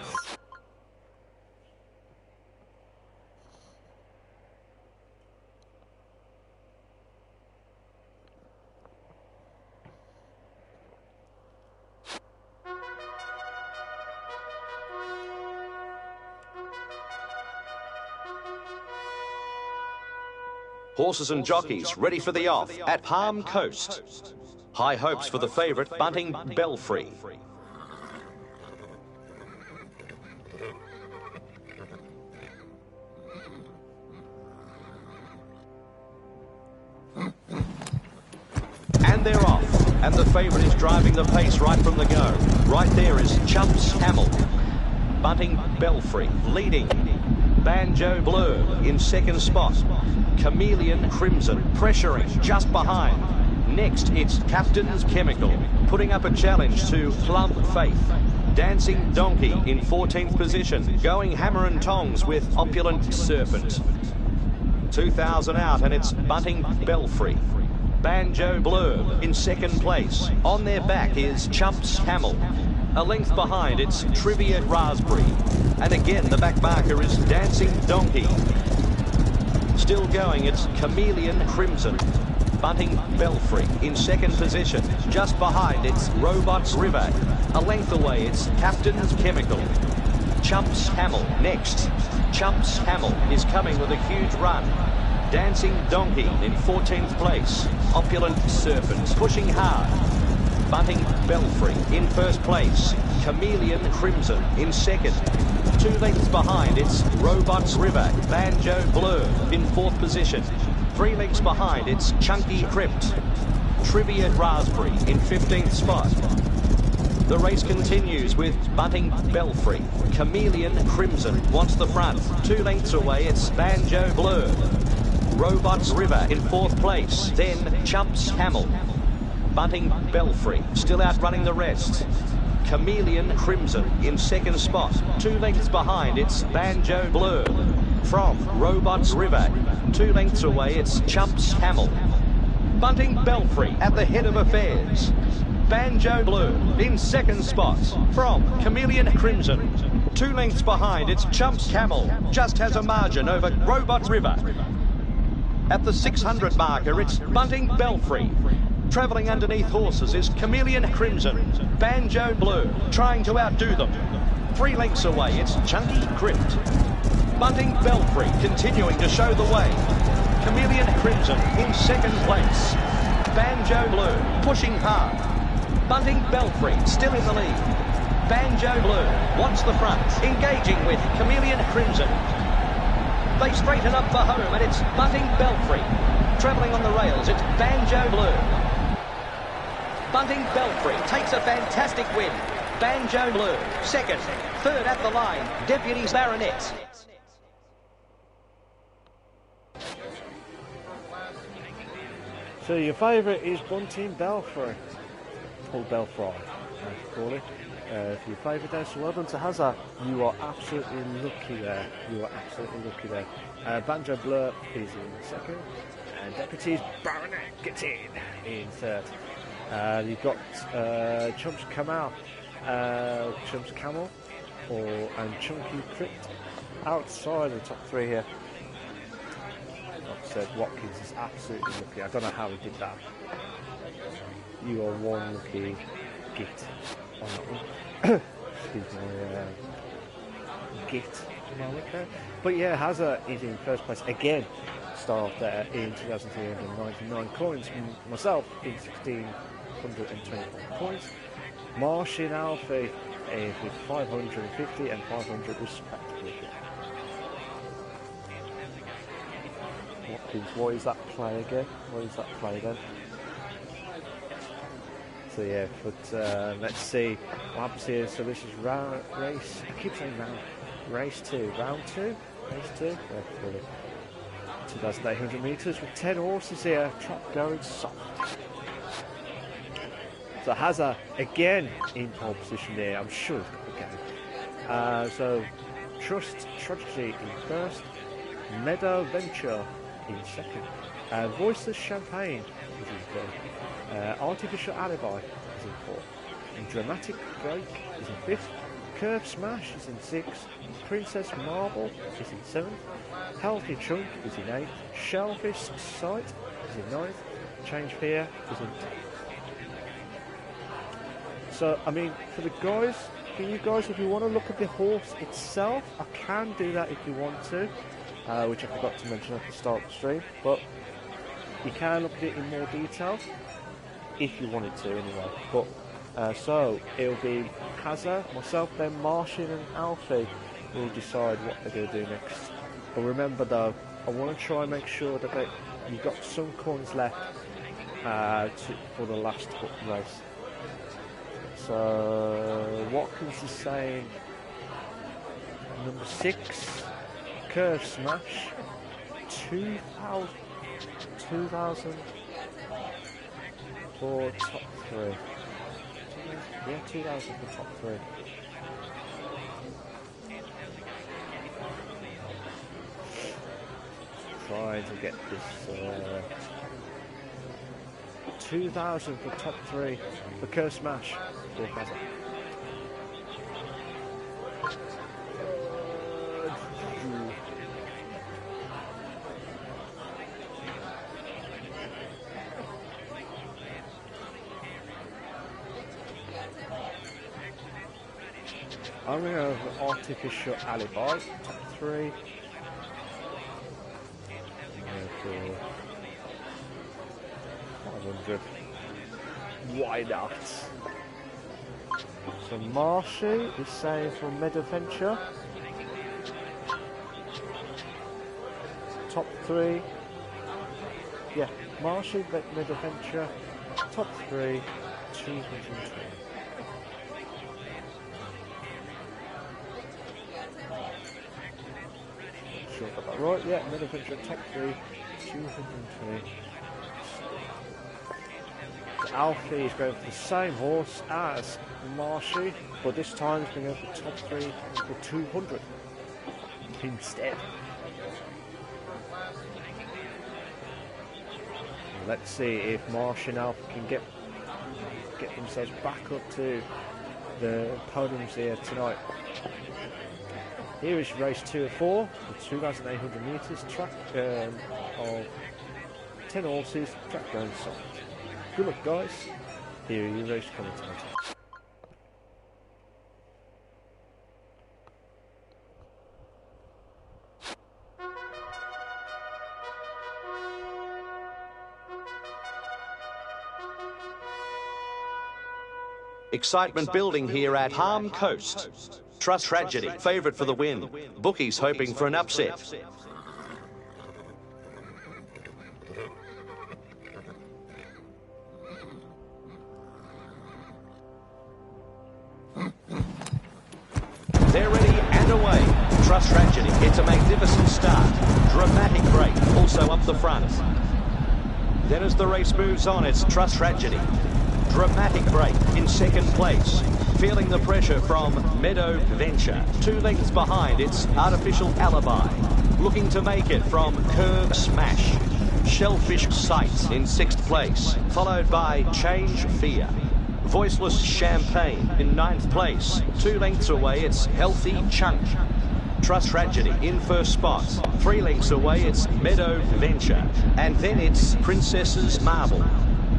Horses and jockeys ready for the off at Palm Coast. High hopes for the favourite, Bunting Belfry. And they're off. And the favourite is driving the pace right from the go. Right there is Chumps Hamel. Bunting Belfry leading. Banjo Blur in second spot. Chameleon Crimson pressuring just behind. Next, it's Captain's Chemical, putting up a challenge to Plum Faith. Dancing Donkey in 14th position, going hammer and tongs with Opulent Serpent. 2,000 out, and it's Bunting Belfry. Banjo Blur in second place. On their back is Chumps Hamel. A length behind, it's Trivia Raspberry. And again, the back marker is Dancing Donkey. Still going, it's Chameleon Crimson. Bunting Belfry in second position. Just behind, it's Robots River. A length away, it's Captain's Chemical. Chumps Hamel next. Chumps Hamel is coming with a huge run. Dancing Donkey in 14th place. Opulent Serpent pushing hard. Bunting Belfry in first place. Chameleon Crimson in second. 2 lengths behind, it's Robots River. Banjo Blur in 4th position. 3 lengths behind, it's Chunky Crypt. Trivia Raspberry in 15th spot. The race continues with Bunting Belfry. Chameleon Crimson wants the front. 2 lengths away, it's Banjo Blur. Robots River in 4th place. Then Chumps Hamel. Bunting Belfry still outrunning the rest. Chameleon Crimson in second spot. 2 lengths behind, it's Banjo Blur. From Robots River, 2 lengths away, it's Chumps Hamel. Bunting Belfry at the head of affairs. Banjo Blur in second spot. From Chameleon Crimson. 2 lengths behind, it's Chumps Hamel. Just has a margin over Robots River. At the 600 marker, it's Bunting Belfry. Travelling underneath horses is Chameleon Crimson. Banjo Blur trying to outdo them. 3 lengths away, it's Chunky Crypt. Bunting Belfry continuing to show the way. Chameleon Crimson in second place. Banjo Blur pushing hard. Bunting Belfry still in the lead. Banjo Blur wants the front, engaging with Chameleon Crimson. They straighten up for home, and it's Bunting Belfry. Travelling on the rails, it's Banjo Blur. Bunting Belfry takes a fantastic win. Banjo Blur, second. Third at the line, Deputies Baronet. So your favourite is Bunting Belfry. Or Belfry, I should call it. For your favourite there, so well done to Hazard. You are absolutely lucky there. You are absolutely lucky there. Banjo Blur is in second. And Deputies Baronet gets in third. You've got Chumps Camel, and Chunky Crypt outside the top 3 here. Like I said, Watkins is absolutely lucky. I don't know how he did that. You are one lucky git on that one. Excuse my git moment there. But yeah, Hazard is in first place again. Start off there in 2,399 coins. Myself in 1,624 coins. Marsh in Alfie with 550 and 500 respectively. What is that play again? So yeah, but let's see what happens here. So this is race. I keep saying race 2. Round 2? Race 2? Yeah, 2,800 metres with 10 horses here. Track going soft. So Hazard again in pole position there. I'm sure he's got the game. So Trust Tragedy in first. Meadow Venture in second. Voiceless Champagne is in third. Artificial Alibi is in fourth. And Dramatic Break is in fifth. Curve Smash is in sixth. Princess Marble is in seventh. Healthy Chunk is in eighth. Shellfish Sight is in ninth. Change Fear is in 10th. So, I mean, for the guys, for you guys, if you want to look at the horse itself, I can do that if you want to, which I forgot to mention at the start of the stream. But You can look at it in more detail if you wanted to, anyway. But so it'll be Hazza, myself, then Martian and Alfie will decide what they're going to do next. But remember though, I want to try and make sure that you've got some coins left for the last race. So Watkins is saying number 6, Curve Smash, 2,000 for top 3. Yeah, 2,000 for top 3. Trying to get this 2,000 for top 3 for Curve Smash for Hazza. I'm going to have Artificial Alibi, top 3. For 500. Why not? So Marshy is saying for Mid-Adventure, top 3. Yeah, Marshy, Mid-Adventure, top 3, 220. Sure got that right, yeah, Mid-Adventure, top 3, 220. So Alfie is going for the same horse as Marshy, but this time he's going to go for top 3 for 200 instead. Let's see if Marshy and Alfie can get themselves back up to the podiums here tonight. Here is race 2 of 4, with 2,800 metres, track of 10 horses, track going soft. Good luck, guys. Here are your race commentators. Excitement building here at Palm Coast. Trust Tragedy, favourite for the win. Bookies hoping for an upset. They're ready and away. Trust Tragedy, it's a magnificent start. Dramatic break, also up the front. Then as the race moves on, it's Trust Tragedy. Dramatic break in second place. Feeling the pressure from Meadow Venture. 2 lengths behind, it's Artificial Alibi. Looking to make it from Curve Smash. Shellfish Sight in 6th place. Followed by Change Fear. Voiceless Champagne in 9th place. 2 lengths away, it's Healthy Chunk. Trust Tragedy in 1st spot. 3 lengths away, it's Meadow Venture. And then it's Princess's Marble.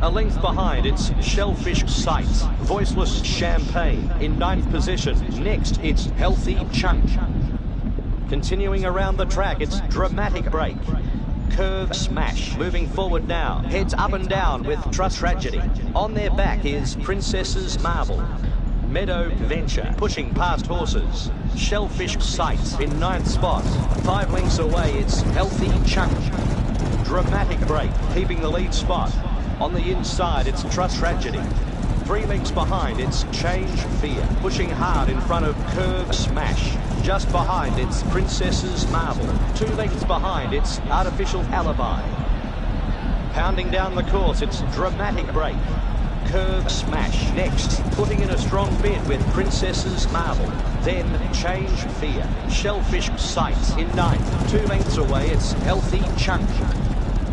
A length behind, it's Shellfish Sight. Voiceless Champagne in 9th position. Next, it's Healthy Chunk. Continuing around the track, it's Dramatic Break. Curve Smash. Moving forward now. Heads up and down with Trust Tragedy. On their back is Princess's Marble. Meadow Venture pushing past horses. Shellfish Sight in 9th spot. 5 lengths away, it's Healthy Chunk. Dramatic Break keeping the lead spot. On the inside, it's Trust Tragedy. 3 lengths behind, it's Change Fear. Pushing hard in front of Curve Smash. Just behind, it's Princess's Marble. 2 lengths behind, it's Artificial Alibi. Pounding down the course, it's Dramatic Break. Curve Smash. Next, putting in a strong bid with Princess's Marble. Then Change Fear. Shellfish Sight in 9th. 2 lengths away, it's Healthy Chunk.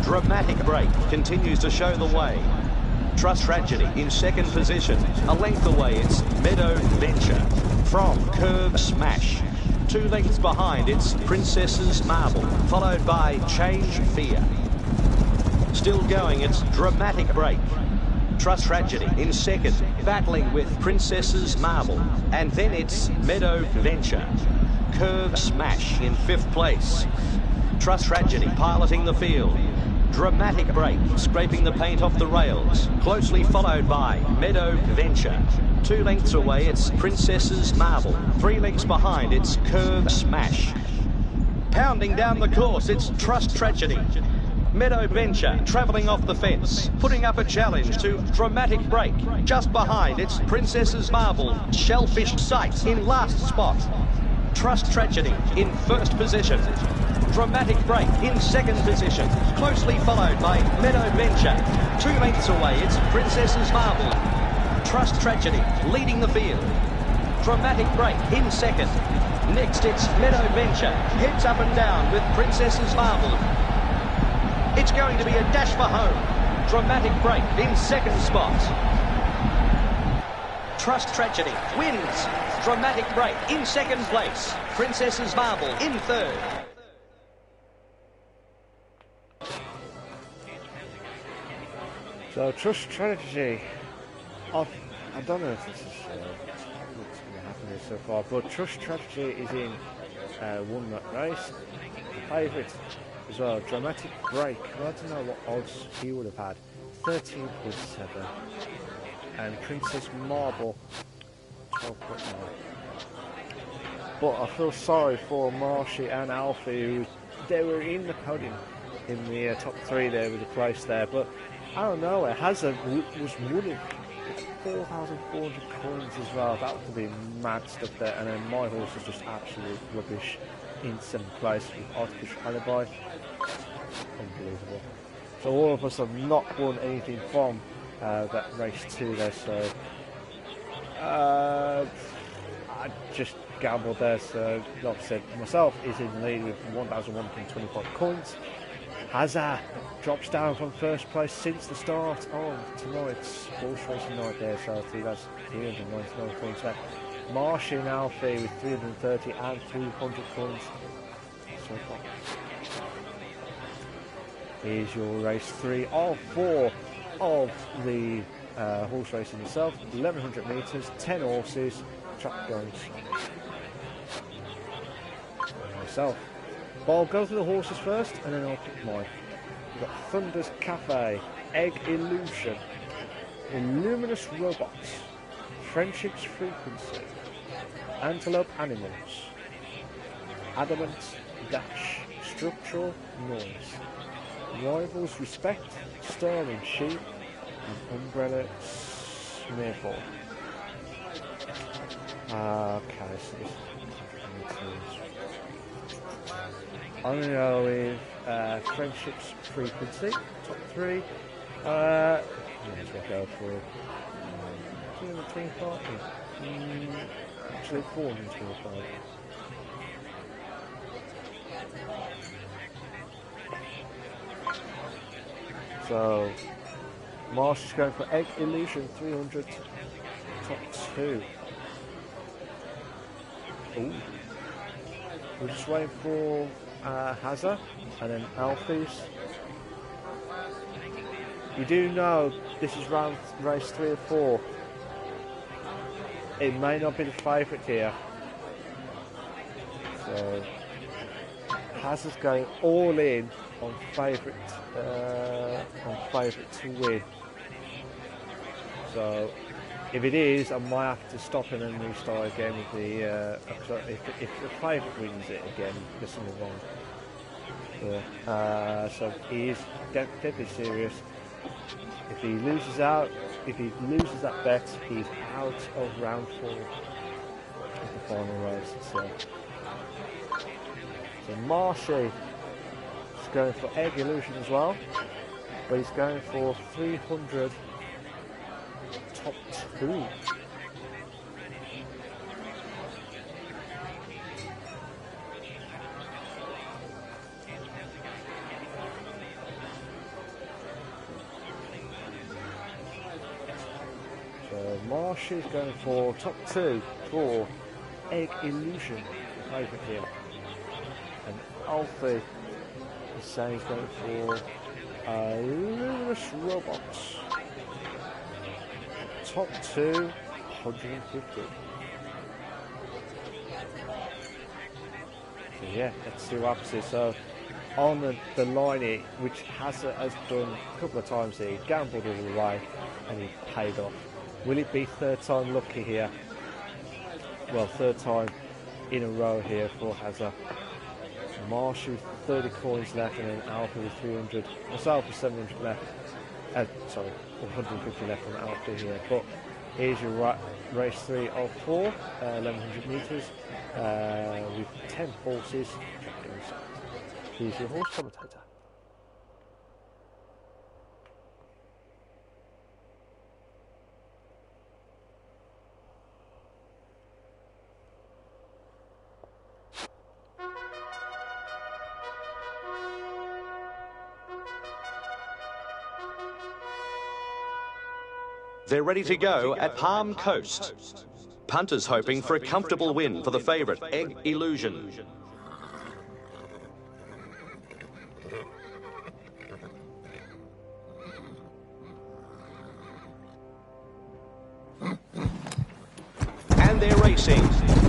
Dramatic Break continues to show the way. Trust Tragedy in 2nd position. A length away, it's Meadow Venture. From Curve Smash. 2 lengths behind, it's Princess's Marble. Followed by Change Fear. Still going, it's Dramatic Break. Trust Tragedy in 2nd, battling with Princess's Marble. And then it's Meadow Venture. Curve Smash in 5th place. Trust Tragedy piloting the field. Dramatic Break, scraping the paint off the rails. Closely followed by Meadow Venture. 2 lengths away, it's Princess's Marble. 3 lengths behind, it's Curve Smash. Pounding down the course, it's Trust Tragedy. Meadow Venture travelling off the fence, putting up a challenge to Dramatic Break. Just behind, it's Princess's Marble. Shellfish Sight in last spot. Trust Tragedy in first position. Dramatic Break in second position. Closely followed by Meadow Venture. 2 lengths away, it's Princess's Marble. Trust Tragedy leading the field. Dramatic Break in second. Next, it's Meadow Venture. Heads up and down with Princess's Marble. It's going to be a dash for home. Dramatic Break in second spot. Trust Tragedy wins. Dramatic Break in second place. Princess's Marble in third. So Trust Tragedy, I don't know if this is what's going to happen here so far, but Trust Tragedy is in won that race. The favourite as well, Dramatic Break. I don't know what odds he would have had. 13.7, and Princess Marble 12.9. But I feel sorry for Marshy and Alfie, who they were in the podium in the top 3 there with the place there, but I don't know, Hazard was winning 4,400 coins as well. That would be mad stuff there. And then my horse was just absolute rubbish in 7th place with Artificial Alibi. Unbelievable. So all of us have not won anything from that race 2 there, so I just gambled there. So like I said, myself is in the lead with 1,125 coins. Hazard drops down from first place since the start of tonight's horse racing night there, so I think that's 399 points there. Marshy and Alfie with 330 and 300 points so far. Here's your race 3 of 4 of the horse racing itself. 1100 metres, 10 horses, track goes. Myself. But I'll go through the horses first, and then I'll pick mine. We've got Thunder's Cafe, Egg Illusion, Illuminous Robots, Friendship's Frequency, Antelope Animals, Adamant Dash, Structural Noise, Rivals Respect, Sterling Sheep, and Umbrella Smearfall. Okay, so this I'm going to go with Friendship's Frequency, top 3. That's what I'll go for. 225? Actually, 425. So, Marsh is going for Egg Illusion, 300, top 2. Ooh. We're just waiting for Hazard and then Alfie's. You do know this is race 3 or 4. It may not be the favourite here. So Hazard's going all in on favourite to win. So if it is, I might have to stop him and restart again with the. If the favourite wins it again, there's something wrong. So he is definitely serious. If he loses that bet, he's out of round 4 of the final race itself. So Marshy is going for Egg Illusion as well, but he's going for 300. Top 2. So Marshy's going for top 2 for Egg Illusion over here. And Alfie is saying he's going for Luminous Robots. Top 2, 150. So yeah, let's see what happens here. So on the line here, which has done a couple of times here. He gambled all the way and he paid off. Will it be third time lucky here? Well, third time in a row here for Hazza. Marsh with 30 coins left, and then Alfie with 300. Myself with 700 left. Sorry, 150 left on Alfie here. But here's your race 3 of 4, 1100 metres, with 10 horses. Here's your horse commentator. They're ready to go at Palm Coast. Punters hoping for a comfortable win for the favourite, Egg Illusion. And they're racing.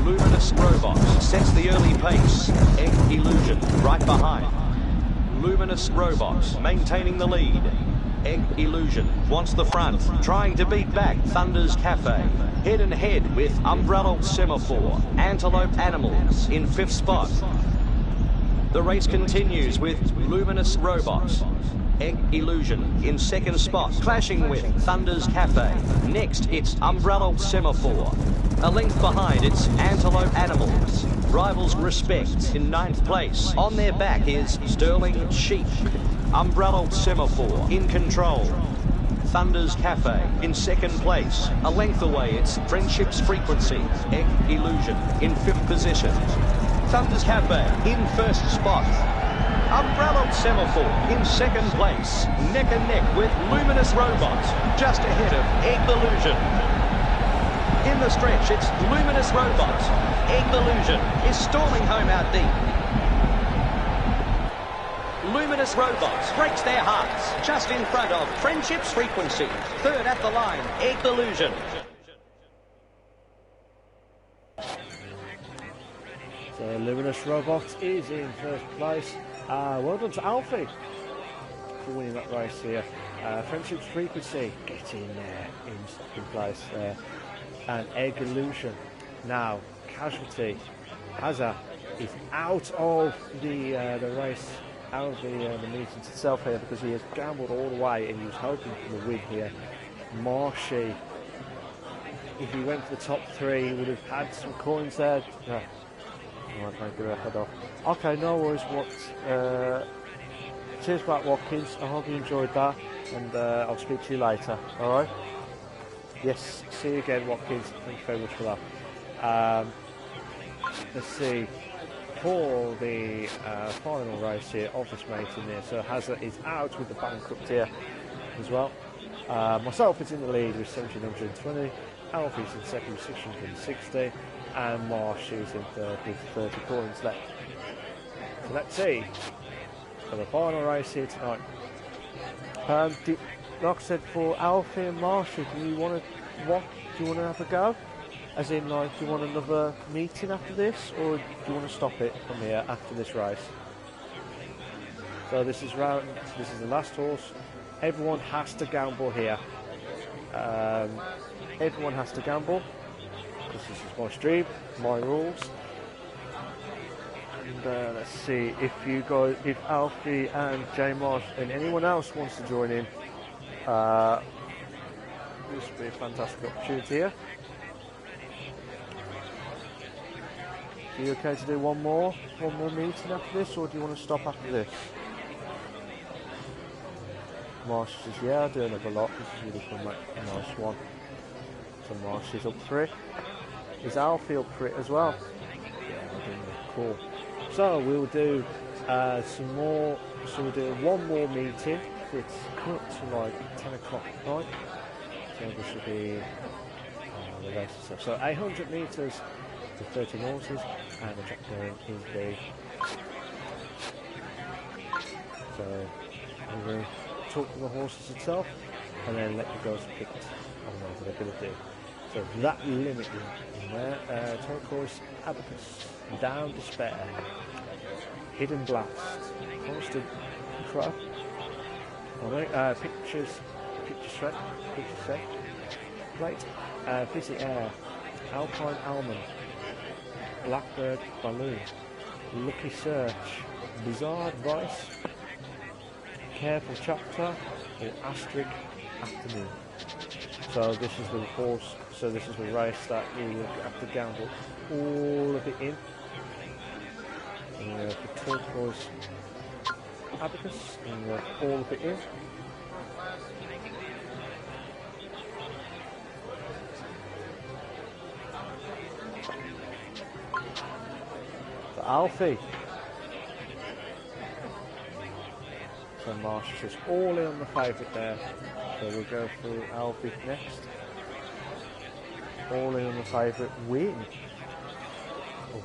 Luminous Robot sets the early pace. Egg Illusion right behind. Luminous Robot maintaining the lead. Egg Illusion wants the front, trying to beat back Thunder's Cafe. Head and head with Umbrella Semaphore. Antelope Animals in 5th spot. The race continues with Luminous Robot. Egg Illusion in 2nd spot, clashing with Thunder's Cafe. Next, it's Umbrella Semaphore. A length behind, it's Antelope Animals. Rivals Respect in 9th place. On their back is Sterling Sheep. Umbrella Semaphore in control. Thunder's Cafe in 2nd place. A length away, it's Friendship's Frequency. Egg Illusion in 5th position. Thunder's Cafe in 1st spot. Umbrella Semaphore in 2nd place. Neck and neck with Luminous Robot, just ahead of Egg Illusion. In the stretch, it's Luminous Robot. Egg Illusion is storming home out deep. Luminous Robots breaks their hearts just in front of Friendship's Frequency. 3rd at the line, Egg Illusion. So Luminous Robot is in 1st place. Well done to Alfie for winning that race here. Friendship's Frequency get in there in 2nd place there. And Egg Illusion. Now Casualty Hazza is out of the race, out of the meetings itself here, because he has gambled all the way and he was hoping for the win here. Marshy, if he went for the top 3, he would have had some coins there. No. I might give it a head off. Okay, no worries. Cheers for that, Watkins. I hope you enjoyed that, and I'll speak to you later. All right? Yes, see you again, Watkins. Thank you very much for that. Let's see. For the final race here of this meeting there, so Hazza is out with the bankrupt here as well. Myself is in the lead with 1720. Alfie's in 2nd with 660. And Marsh is in 3rd with 30 coins left. So let's see for the final race here tonight. Like I said, for Alfie and Marsh, do you want to have a go? As in, like, do you want another meeting after this, or do you want to stop it from here after this race? So this is the last horse. Everyone has to gamble here. Everyone has to gamble. This is my stream, my rules. And let's see if Alfie and J Marsh and anyone else wants to join in. This would be a fantastic opportunity here. Are you okay to do one more meeting after this, or do you want to stop after this? Marsh says, yeah, I'll do another lot. This is really fun, mate. A nice one. So Marsh is up for it. Is Alfie up for it as well? Yeah, cool. So we'll do some more. So we'll do one more meeting. It's cut to like 10 o'clock at night. So this will be the race itself. So 800 metres to 13 horses, and the track name is the. So I'm going to talk to the horses itself, and then let the girls pick on what they're going to do. So that limit in there. Turquoise, Abacus, Down Despair. Hidden Blast, Constant Crab, Picture Set, Plate, Fizzy Air, Alpine Almond, Blackbird Balloon, Lucky Search, Bizarre Advice, Careful Chapter, or Asterisk Afternoon. So this is the horse. So this is the race that you will have to gamble all of it in. And the turquoise abacus, and all of it in. So Alfie. So Marsh is all in on the favourite there. So we'll go through Alfie next. All in on the favourite win. Oh,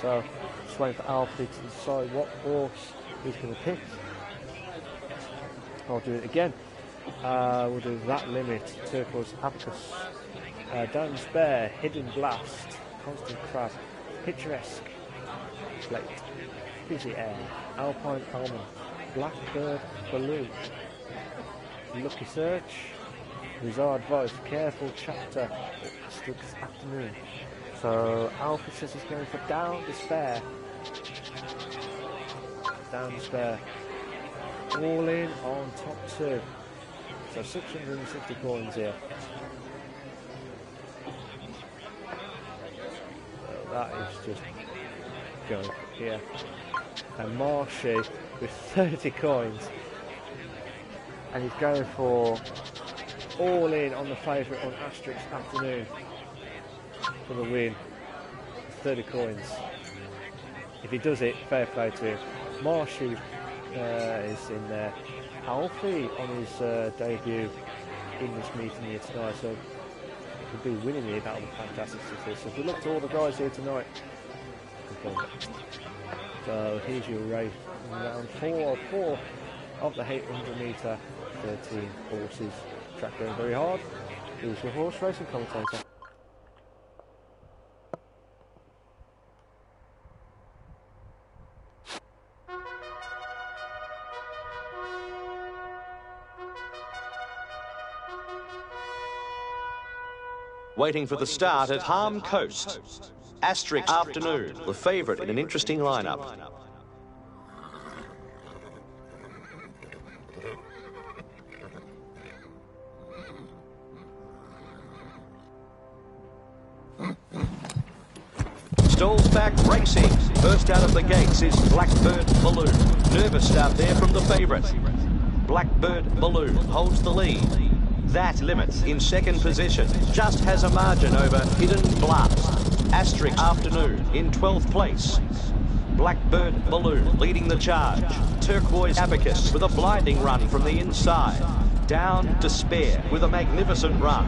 so just waiting for Alfie to decide what horse he's going to pick. I'll do it again. We'll do That Limit, Turquoise Abacus, Down Despair, Hidden Blast, Constant Crab, Picturesque, Plate, Fizzy Air, Alpine Almond, Blackbird Balloon, Lucky Search, Bizarre Advice, Careful Chapter, Asterisk Afternoon. So Alfie says he's going for Down Despair. Down Despair. All in on top two. So 660 coins here. So that is just going here. And Marshy with 30 coins. And he's going for all in on the favourite on Asterisk Afternoon for the win. 30 coins. If he does it, fair play to him. Marshy is in there. Alfie on his debut in this meeting here tonight, so he'll be winning here. That'll be fantastic to see. So if we look to all the guys here tonight, so here's your race, round 4 of the 800 metre, 13 horses. Track going very hard. Here's your horse racing commentator. Waiting for the start at Harm Coast. Asterisk Afternoon, the favourite in an interesting lineup. Stalls back racing. First out of the gates is Blackbird Balloon. Nervous start there from the favourite. Blackbird Balloon holds the lead. That Limit in second position, just has a margin over Hidden Blast. Asterisk Afternoon in 12th place. Blackbird Balloon leading the charge. Turquoise Abacus with a blinding run from the inside. Down Despair with a magnificent run.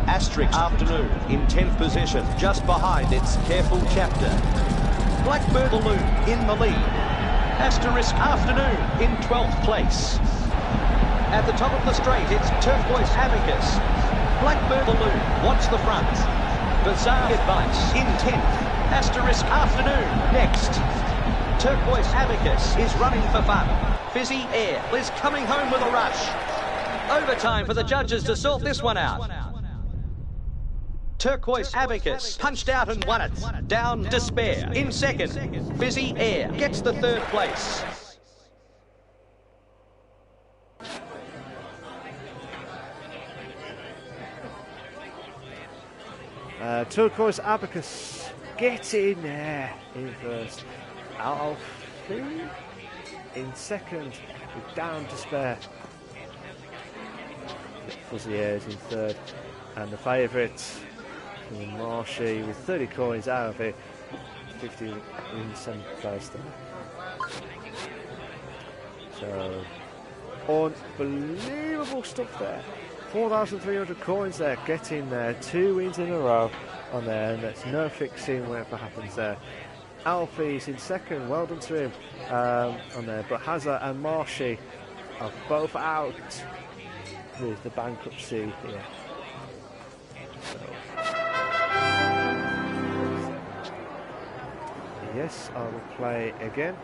Asterisk Afternoon in 10th position, just behind its Careful Chapter. Blackbird Balloon in the lead. Asterisk Afternoon in 12th place. At the top of the straight, it's Turquoise Abacus. Blackbird Balloon wants the front. Bizarre Advice in 10th. Asterisk Afternoon next. Turquoise Abacus is running for fun. Fizzy Air is coming home with a rush. Overtime for the judges to sort this one out. Turquoise Abacus punched out and won it. Down Despair in second. Fizzy Air gets the third place. Turquoise Abacus, get in there in first. Alfie in second with Down Despair. Fuzzy Airs in third. And the favourite, Marshy, with 30 coins out of it. 50 in 7th place there. So, unbelievable stuff there. 4,300 coins there, get in there, 2 wins in a row on there, and there's no fixing whatever happens there. Alfie's in second, well done to him on there, but Hazza and Marshy are both out with the bankruptcy here. So, Yes, I will play again.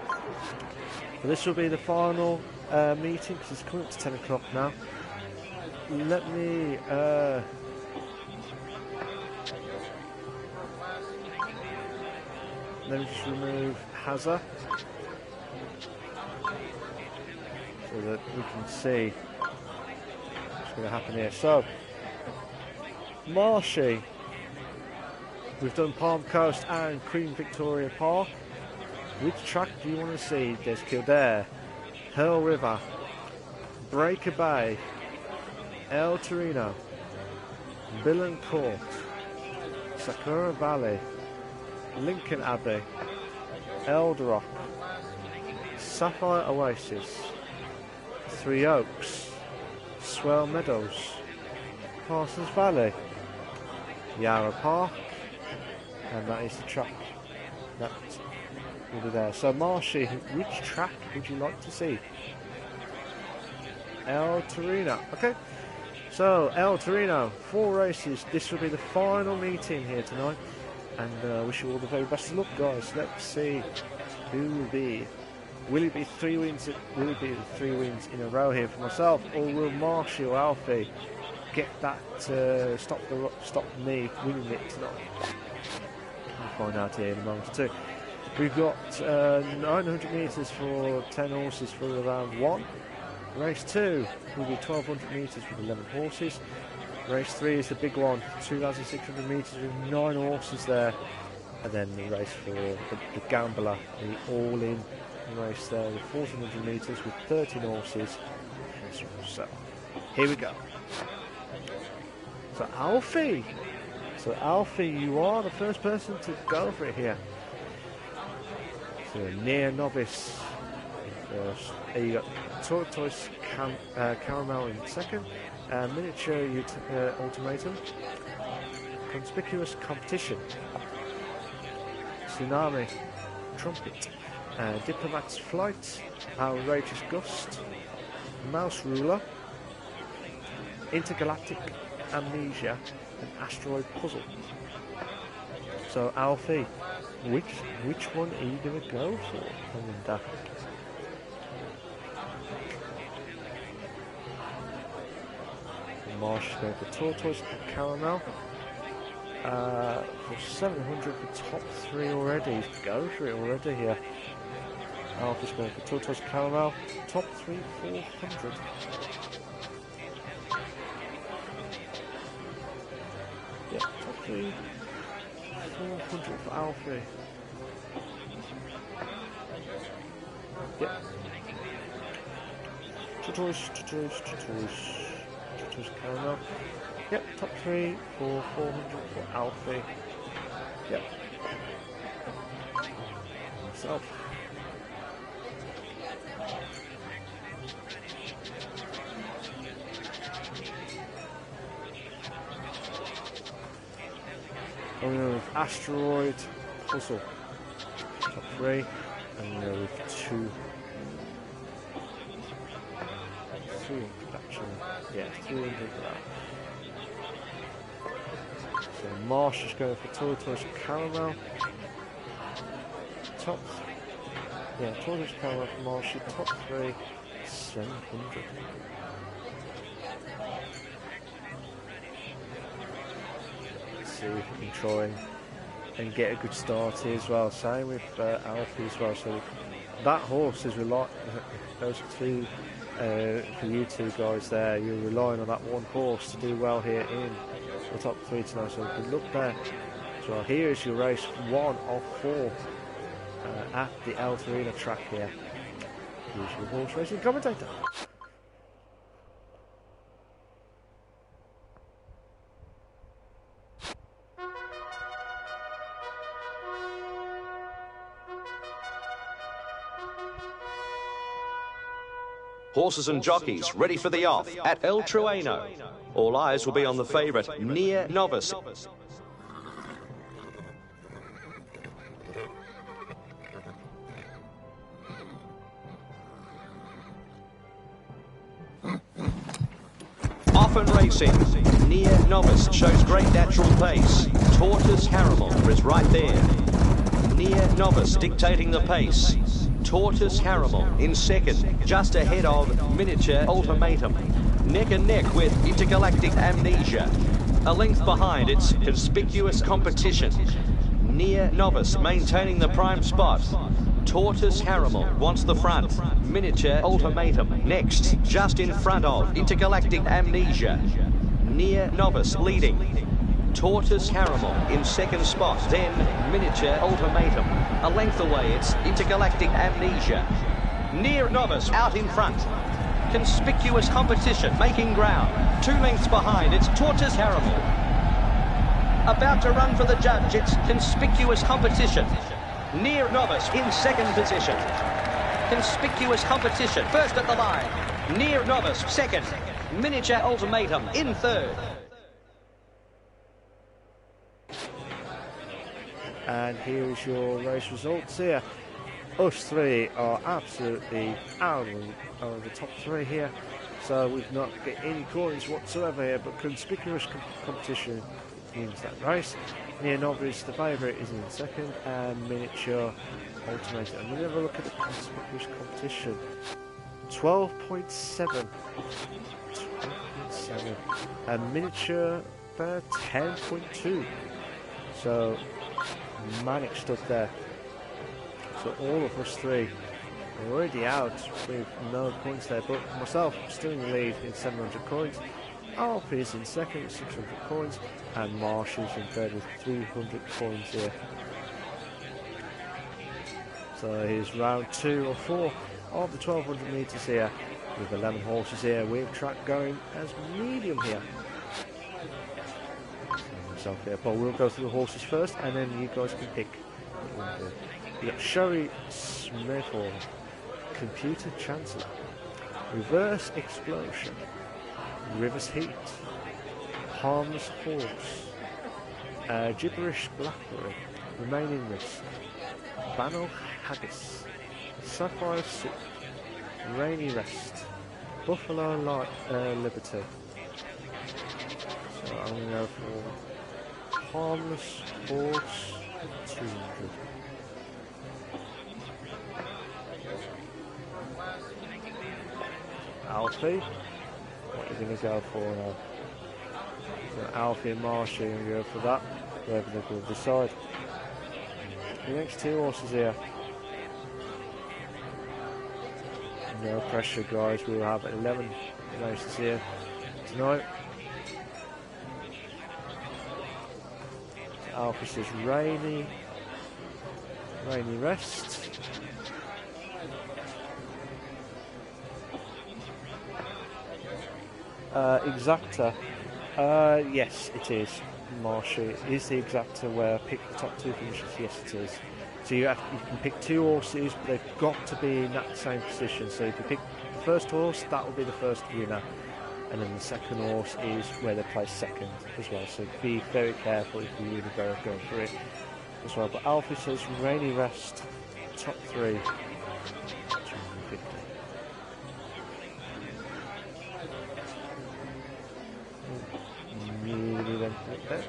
But this will be the final meeting because it's coming up to 10 o'clock now. Let me just remove Hazard so that we can see what's going to happen here. So, Marshy, we've done Palm Coast and Queen Victoria Park. Which track do you want to see? There's Kildare, Hurl River, Breaker Bay, El Torino, Billen Court, Sakura Valley, Lincoln Abbey, Eldrock, Sapphire Oasis, Three Oaks, Swell Meadows, Parsons Valley, Yarra Park, and that is the track that will be there. So Marshy, which track would you like to see? El Torino. Okay, so El Torino, 4 races. This will be the final meeting here tonight, and I wish you all the very best of luck, guys. Let's see who will be. Will it be 3 wins? Will it be 3 wins in a row here for myself, or will Marshy or Alfie get that stop me winning it tonight? We'll find out here in a moment or two. We've got 900 metres for 10 horses for round 1. Race 2 will be 1200 metres with 11 horses. Race 3 is the big one, 2600 metres with 9 horses there. And then the race for the Gambler, the all-in race there with 1400 metres with 13 horses. So here we go. So Alfie, you are the first person to go for it here. So near novice first. You got Tortoise Caramel in second, Miniature Ultimatum, Conspicuous Competition, Tsunami, Trumpet, Diplomat's Flight, Outrageous Gust, Mouse Ruler, Intergalactic Amnesia, and Asteroid Puzzle. So Alfie, which one are you going to go for? I wonder. Marsh is going for Tortoise and Caramel. For 700, the top 3 already. Go for it already here. Alfie's going for Tortoise Caramel. Top 3, 400. Yeah, top 3, 400 for Alfie. Yeah. Tortoise Caramel. Yep, top 3 for 400 for Alfie. Yep. Myself. I'm going to go with Asteroid Puzzle. Top 3. And I'm going to go with 2. 300 actually. Yeah, 300 for that. So Marsh is going for Tortoise Caramel. Top. Yeah, Tortoise Caramel for Marsh. Top 3, 700. Let's see if we can try and get a good start here as well. Same with Alfie as well. So that horse is those 2. For you 2 guys there, you're relying on that one horse to do well here in the top 3 tonight, so good luck there. So here is your race 1 of 4 at the El Torino track here. Here's your horse racing commentator. Horses and jockeys ready for the off at El Torino. All eyes will be on the favourite, Near Novice. Off and racing. Near Novice shows great natural pace. Tortoise Caramel is right there. Novice dictating the pace. Tortoise Caramel in second, just ahead of Miniature Ultimatum. Neck and neck with Intergalactic Amnesia. A length behind, it's Conspicuous Competition. Near Novice maintaining the prime spot. Tortoise Caramel wants the front. Miniature Ultimatum next, just in front of Intergalactic Amnesia. Near Novice leading. Tortoise Caramel in second spot, then Miniature Ultimatum. A length away, it's Intergalactic Amnesia. Near Novice out in front. Conspicuous Competition making ground. 2 lengths behind, it's Tortoise Caramel. About to run for the judge, it's Conspicuous Competition. Near Novice in second position. Conspicuous Competition first at the line. Near Novice second. Miniature Ultimatum in third. And here is your race results here. Us three are absolutely out of the top 3 here. So we've not got any coins whatsoever here, but Conspicuous Competition wins that race. Near Novice, the favourite, is in second, and Miniature Ultimate. And we'll have a look at the Conspicuous Competition. 12.7. 12.7. And Miniature 10.2. So manic stuff there. So all of us three are already out with no points there, but myself still in the lead in 700 coins. Alf is in second with 600 coins, and Marsh is in third with 300 coins here. So here's round 2 or 4 of the 1200 metres here, with 11 horses here, with track going as medium here. Here, but we'll go through the horses first, and then you guys can pick what you want to do. You got Sherry Smith, or Computer Chancellor, Reverse Explosion, River's Heat, Harmless Horse, Gibberish Blackberry, Remaining Risk, Banal Haggis, Sapphire Soup, Rainy Rest, Buffalo Liberty. So I'm going to go for Harmless Horse 200. Alfie, what are you going to go for now? So Alfie and Marsha are going to go for that, wherever they will decide. The next 2 horses here. No pressure, guys, we'll have 11 races here tonight. Alpha says rainy rest. Exacta. Yes, it is. Marsha is the exacta where I pick the top 2 finishes. Yes, it is. So you can pick 2 horses, but they've got to be in that same position. So if you pick the first horse, that will be the first winner. And then the second horse is where they place second as well. So be very careful if you really go for it as well. But Alfie says rainy rest, top 3, 250. Really went like that.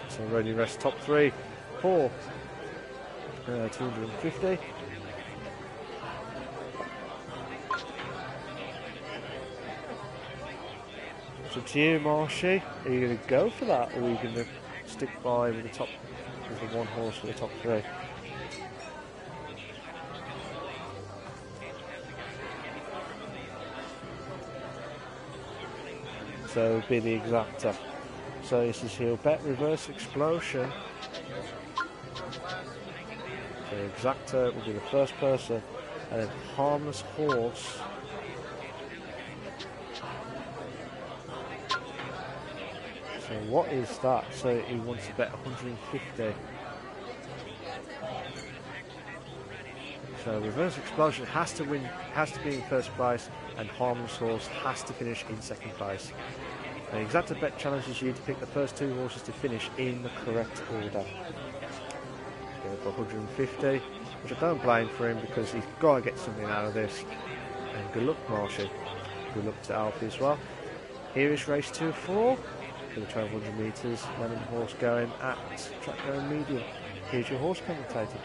So rainy rest, top 3, 4, 250. So to you, Marshy, are you going to go for that, or are you going to stick by with the 1 horse for the top 3? So it would be the exacta. So this is he'll bet Reverse Explosion. So exacta will be the first person, and then Harmless Horse. So what is that? So he wants to bet 150. So Reverse Explosion has to win, has to be in first place, and Harmless Horse has to finish in second place. The exacta bet challenges you to pick the first 2 horses to finish in the correct order. Go for 150, which I don't blame for him because he's got to get something out of this. And good luck, Marshy. Good luck to Alfie as well. Here is race 2 for for the 1200 metres. Lemon horse going at track going medium. Here's your horse commentator.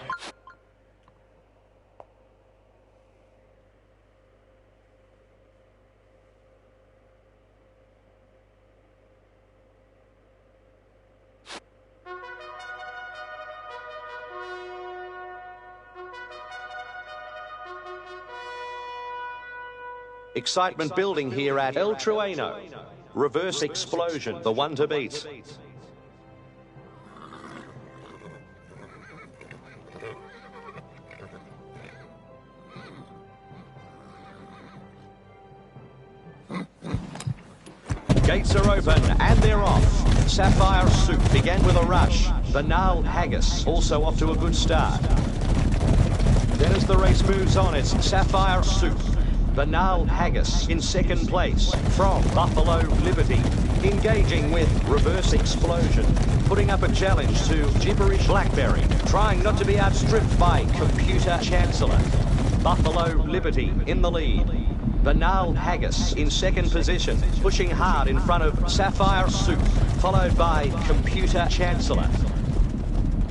Excitement building here at El Trueno. Reverse Explosion, the one to beat. Gates are open and they're off. Sapphire Soup began with a rush. Banal Haggis also off to a good start. Then as the race moves on, it's Sapphire Soup. Banal Haggis in second place from Buffalo Liberty, engaging with Reverse Explosion, putting up a challenge to Gibberish Blackberry, trying not to be outstripped by Computer Chancellor. Buffalo Liberty in the lead. Banal Haggis in second position, pushing hard in front of Sapphire Soup, followed by Computer Chancellor.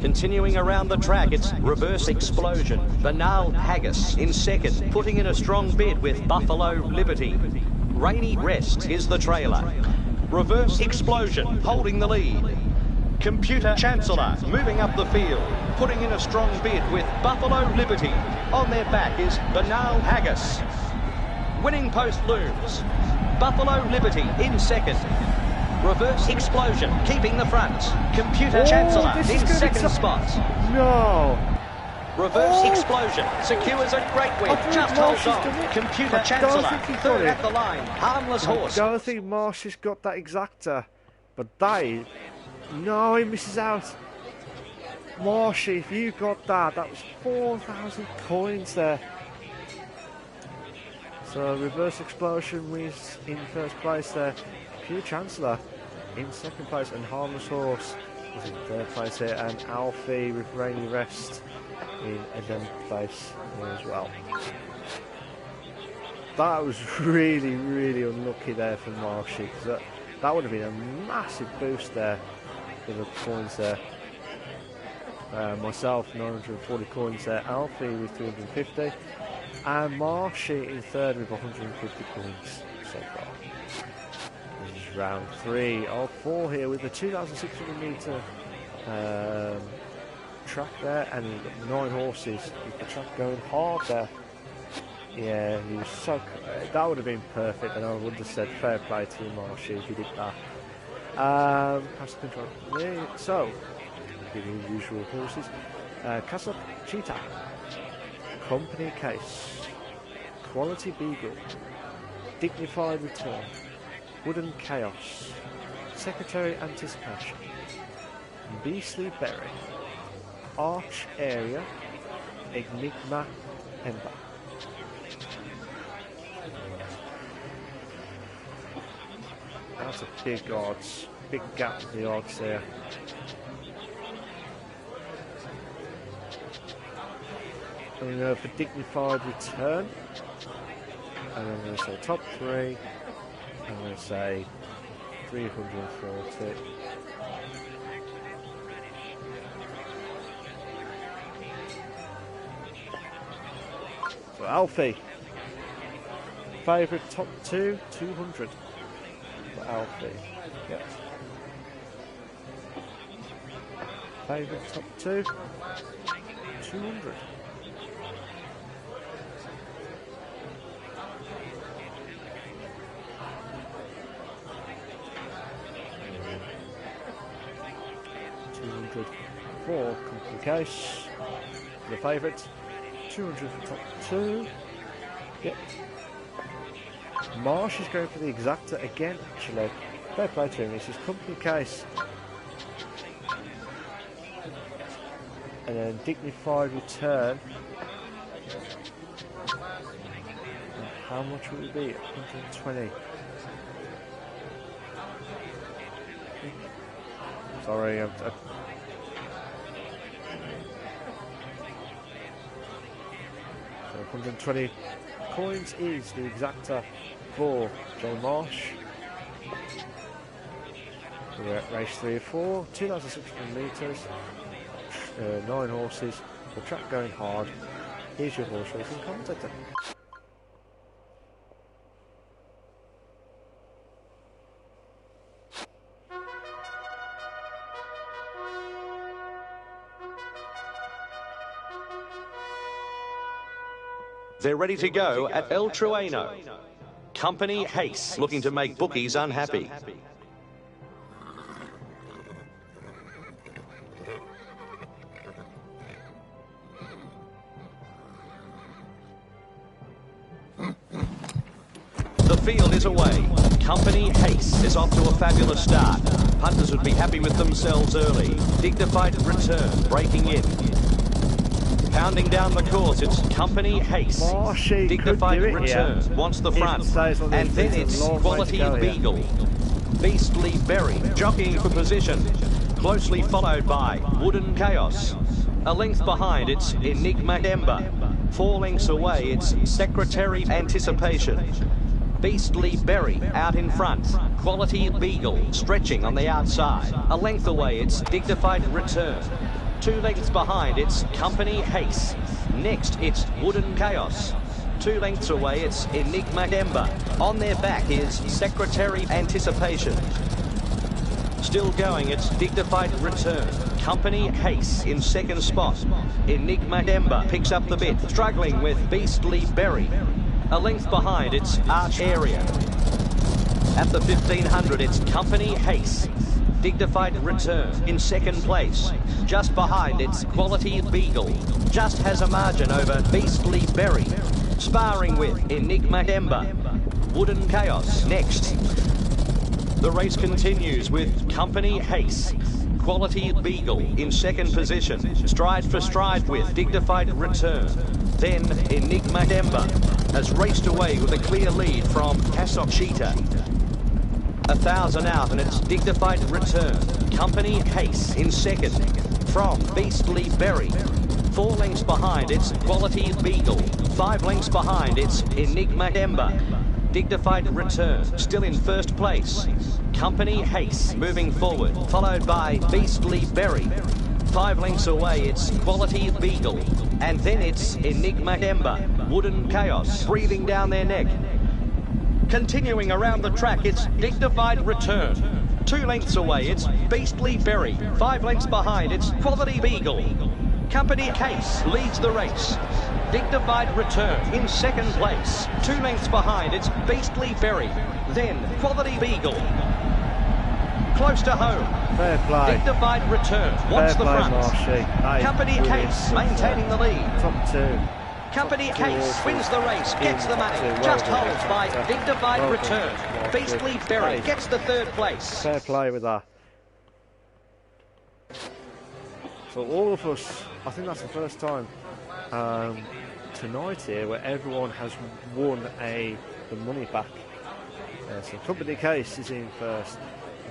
Continuing around the track, it's Reverse Explosion. Banal Haggis in second, putting in a strong bid with Buffalo Liberty. Rainy Rest is the trailer. Reverse Explosion holding the lead. Computer Chancellor moving up the field, putting in a strong bid with Buffalo Liberty. On their back is Banal Haggis. Winning post looms. Buffalo Liberty in second. Reverse Explosion keeping the front. Computer Chancellor in second spot. No. Reverse Explosion secures a great win. Just holds on. Computer Chancellor third at the line. Harmless Horse. I don't think Marsh has got that exacta, but that no, he misses out. Marshy, if you got that, that was 4,000 coins there. So Reverse Explosion was in first place there. Computer Chancellor in second place, and Harmless Horse is in third place here, and Alfie with Rainy Rest in 11th place here as well. That was really, really unlucky there for Marshy, because that would have been a massive boost there for the coins there. Myself 940 coins there, Alfie with 250, and Marshy in third with 150 coins so far. This is round 3 of 4 here with the 2,600 metre track there, and we've got 9 horses with the track going hard there. Yeah, he was so. That would have been perfect, and I would have said fair play to you, Marshy, if you did that. Pass the control. Yeah, so, give you the usual horses. Castle Cheetah, Company Case, Quality Beagle, Dignified Return, Wooden Chaos, Secretary Anticipation, Beastly Berry, Arch Area, Enigma Ember. That's a big odds, big gap in the odds there. I'm going to go for Dignified Return, and I'm going to say top 3. I'm going to say 340. So Alfie, favourite top 2, 200 for Alfie. Yep. Favourite top 2, 200. For Company Case, for the favourite, 200 for top 2. Yep. Marsh is going for the exacta again, actually. Fair play to him. This is Company Case. And then Dignified Return. And how much will it be? 120. Sorry, I'm 120 coins is the exacta for J Marsh. We're at race 3 of 4, 2,600 metres, 9 horses, the track going hard. Here's your horse racing commentator. They're ready to go at El Trueno. Company Haste, looking to make bookies unhappy. The field is away. Company Haste is off to a fabulous start. Punters would be happy with themselves early. Dignified Return breaking in. Pounding down the course, it's Company Haste. Dignified Return wants the front. And then it's Quality Beagle. Beastly Berry jockeying for position. Closely followed by Wooden Chaos. A length behind, it's Enigma Ember. 4 lengths away, it's Secretary Anticipation. Beastly Berry out in front. Quality Beagle stretching on the outside. A length away, it's Dignified Return. 2 lengths behind, it's Company Haste. Next, it's Wooden Chaos. 2 lengths away, it's Enigma Ember. On their back is Secretary Anticipation. Still going, it's Dignified Return. Company Haste in second spot. Enigma Ember picks up the bit, struggling with Beastly Berry. A length behind, it's Arch Area. At the 1500, it's Company Haste. Dignified Return in second place. Just behind, it's Quality Beagle. Just has a margin over Beastly Berry. Sparring with Enigma Ember. Wooden Chaos next. The race continues with Company Haste. Quality Beagle in second position. Stride for stride with Dignified Return. Then Enigma Ember has raced away with a clear lead from Cassock Cheetah. 1,000 out and it's Dignified Return. Company Haste in second from Beastly Berry. 4 lengths behind, it's Quality Beagle. 5 lengths behind, it's Enigma Ember. Dignified Return still in first place. Company Haste moving forward, followed by Beastly Berry. 5 lengths away, it's Quality Beagle. And then it's Enigma Ember. Wooden Chaos breathing down their neck. Continuing around the track, it's Dignified Return. 2 lengths away, it's Beastly Berry. 5 lengths behind, it's Quality Beagle. Company Haste leads the race. Dignified Return in second place. 2 lengths behind, it's Beastly Berry. Then Quality Beagle. Close to home. Fair play. Dignified Return wants the front. Company Haste maintaining the lead. Top 2. Company Haste wins the race, gets the money, just holds by Dignified Return. Beastly Berry gets the third place. Fair play with that. So all of us, I think that's the first time tonight here where everyone has won the money back. So Company Haste is in first,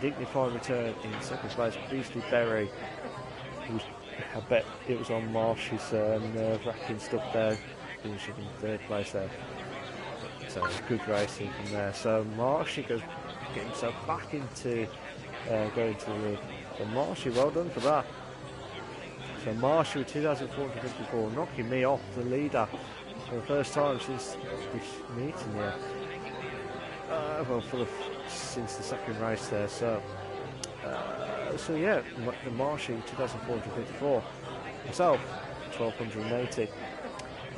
Dignified Return in second place, Beastly Berry. I bet it was on Marsh's nerve-wracking stuff there, finishing in third place there. So good racing from there. So Marshy goes get himself back into going to the lead. So Marshy, well done for that. So Marshy with 2,454, knocking me off the leader for the first time since this meeting here. Well, since the second race there. So yeah, the Marshy 2,454, myself 1,280,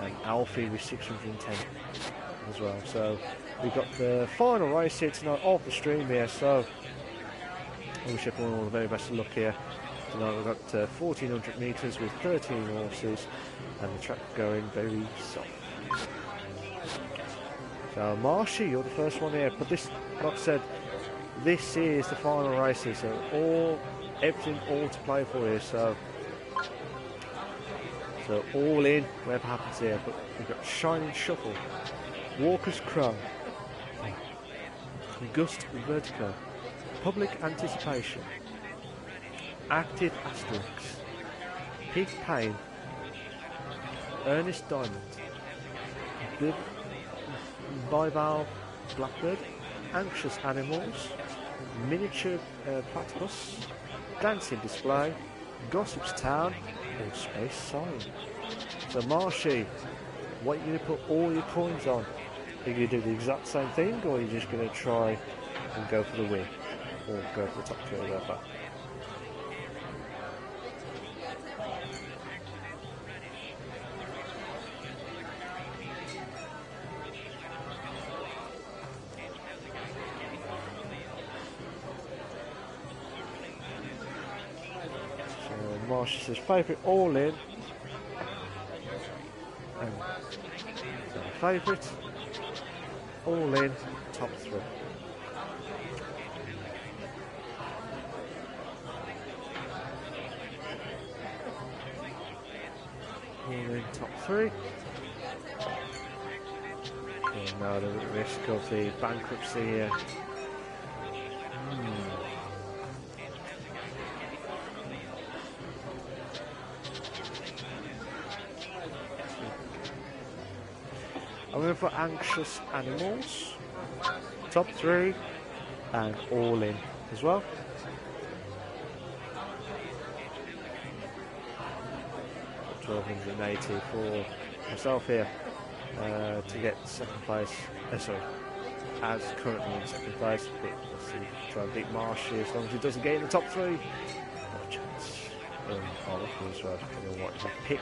and Alfie with 610 as well. So we've got the final race here tonight of the stream here. So I wish everyone all the very best of luck here. Tonight we've got 1,400 metres with 13 horses, and the track going very soft. So Marshy, you're the first one here, but this, like I said, this is the final race here, so everything all to play for here. So all in, whatever happens here. But we've got Shining Shuffle, Walker's Crow, Gust Vertigo, Public Anticipation, Active Asterix, Pig Pain, Ernest Diamond, Bival Blackbird, Anxious Animals, Miniature Platypus, Dancing Display, Gossip's Town, or Space Sign. So Marshy, what are you going to put all your coins on? Are you going to do the exact same thing, or are you just going to try and go for the win? Or go for the top two or whatever? Marsha says favourite all in, and so favourite all in top three. All in top three. Okay, now the risk of the bankruptcy here. I'm going for Anxious Animals, top three, and all in as well. $1,280 for myself here to get second place. Sorry, as currently in second place, but let's see, try and beat Marshy as long as he doesn't get in the top three. Not a chance. Alpha as well, depending on what you pick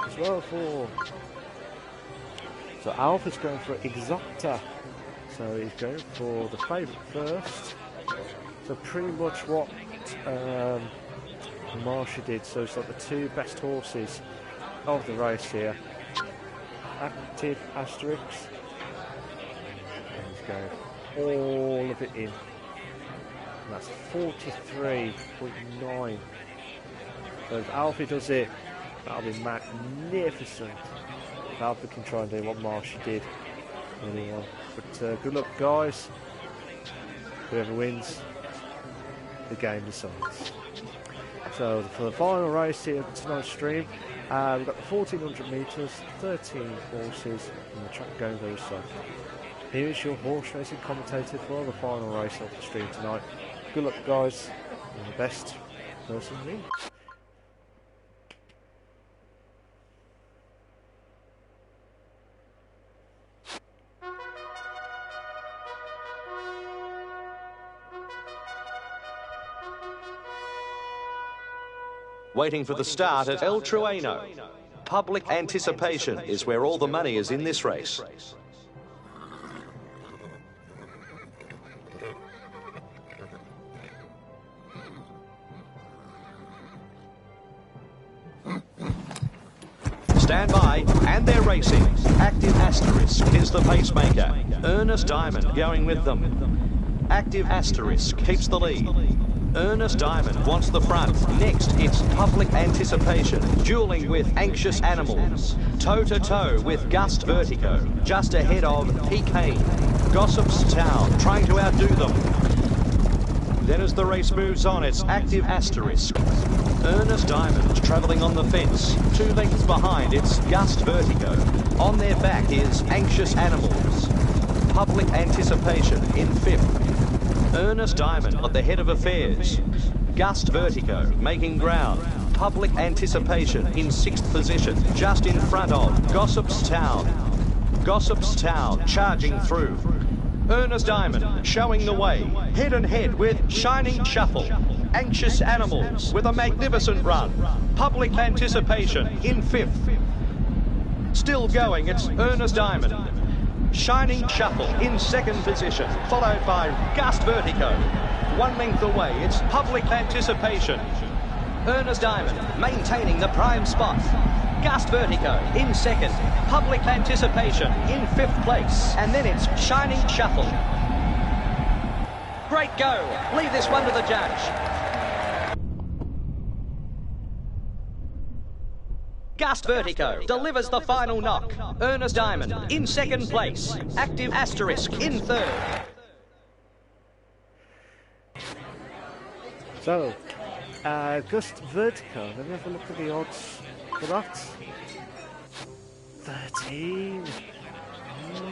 as well for. So Alpha's going for Exopta, so he's going for the favourite first. So pretty much what Marsha did, so it's like the two best horses of the race here. Active Asterix, and he's going all of it in. And that's 43.9. So if Alpha does it, that'll be magnificent. If Alpha can try and do what Marsha did. But good luck, guys. Whoever wins, the game decides. So for the final race here tonight's stream, we've got the 1400 metres, 13 horses, and the track going very soft. Here is your horse racing commentator for the final race of the stream tonight. Good luck, guys, and the best person wins. Waiting for the start at El Trueno. Public anticipation is where all the money is in this race. Stand by, and they're racing. Active Asterisk is the pacemaker. Ernest Diamond going with them. Active Asterisk keeps the lead. Ernest Diamond wants the front. Next, it's Public Anticipation, dueling with Anxious Animals. Toe-to-toe with Gust Vertigo, just ahead of Pecan. Gossip's Town, trying to outdo them. Then as the race moves on, it's Active Asterisk. Ernest Diamond travelling on the fence. 2 lengths behind, it's Gust Vertigo. On their back is Anxious Animals. Public Anticipation in 5th. Ernest Diamond at the head of affairs. Gust Vertigo making ground. Public Anticipation in 6th position, just in front of Gossip's Town. Gossip's Town charging through. Ernest Diamond showing the way, head and head with Shining Shuffle. Anxious Animals with a magnificent run. Public Anticipation in 5th. Still going, it's Ernest Diamond. Shining Shuffle in 2nd position, followed by Gust Vertigo. 1 length away, it's Public Anticipation. Ernest Diamond maintaining the prime spot. Gust Vertigo in 2nd. Public Anticipation in 5th place. And then it's Shining Shuffle. Great go. Leave this one to the judge. Gust Vertigo delivers the final knock. Ernest Diamond in 2nd place. Active Asterisk in 3rd. So, Gust Vertigo, let me have a look at the odds for that. 13.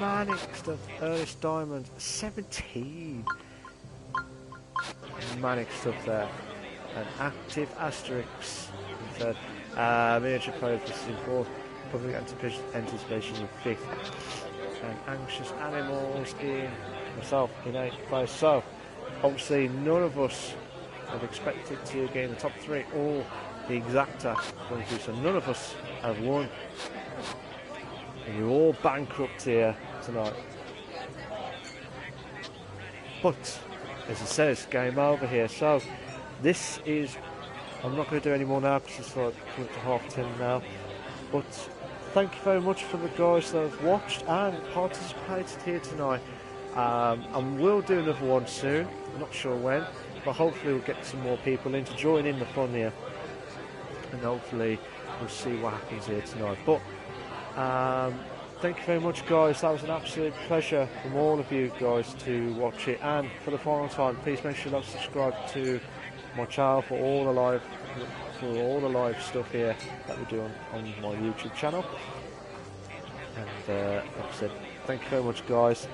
Manic stuff. Ernest Diamond, 17. manic stuff there. An active asterisk in third. Miniature players in fourth. Public anticipation in fifth. And anxious animals in myself in eighth place. So obviously none of us have expected to gain the top three or the exacta point. So none of us have won. And you're all bankrupt here tonight. But as it says, game over here. So this is, I'm not going to do any more now because it's like coming to 10:30 now. But thank you very much for the guys that have watched and participated here tonight. And we'll do another one soon. I'm not sure when, but hopefully we'll get some more people in to join in the fun here. And hopefully we'll see what happens here tonight. But thank you very much, guys. That was an absolute pleasure from all of you guys to watch it. And for the final time, please make sure to subscribe to my channel for all the live stuff here that we do on my YouTube channel. And like I said, thank you very much, guys.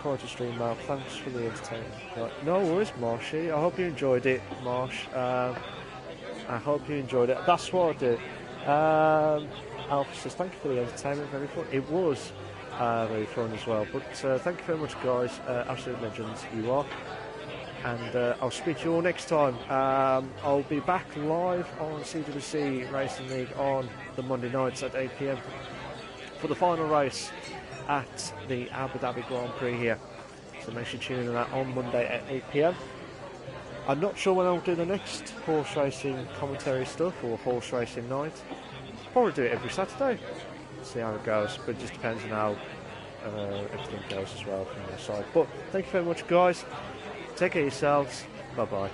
Quality stream, Malc. Thanks for the entertainment. Right. No worries, Marshy. I hope you enjoyed it, Marsh. I hope you enjoyed it. That's what I do. Alpha says thank you for the entertainment. Very fun. It was very fun as well. But thank you very much, guys. Absolute legends you are. And I'll speak to you all next time. I'll be back live on CWC Racing League on the Monday nights at 8 PM for the final race at the Abu Dhabi Grand Prix here. So make sure you tune in to that on Monday at 8 PM. I'm not sure when I'll do the next horse racing commentary stuff or horse racing night. Probably do it every Saturday. See how it goes, but it just depends on how everything goes as well from their side. But thank you very much, guys. Take care of yourselves. Bye bye.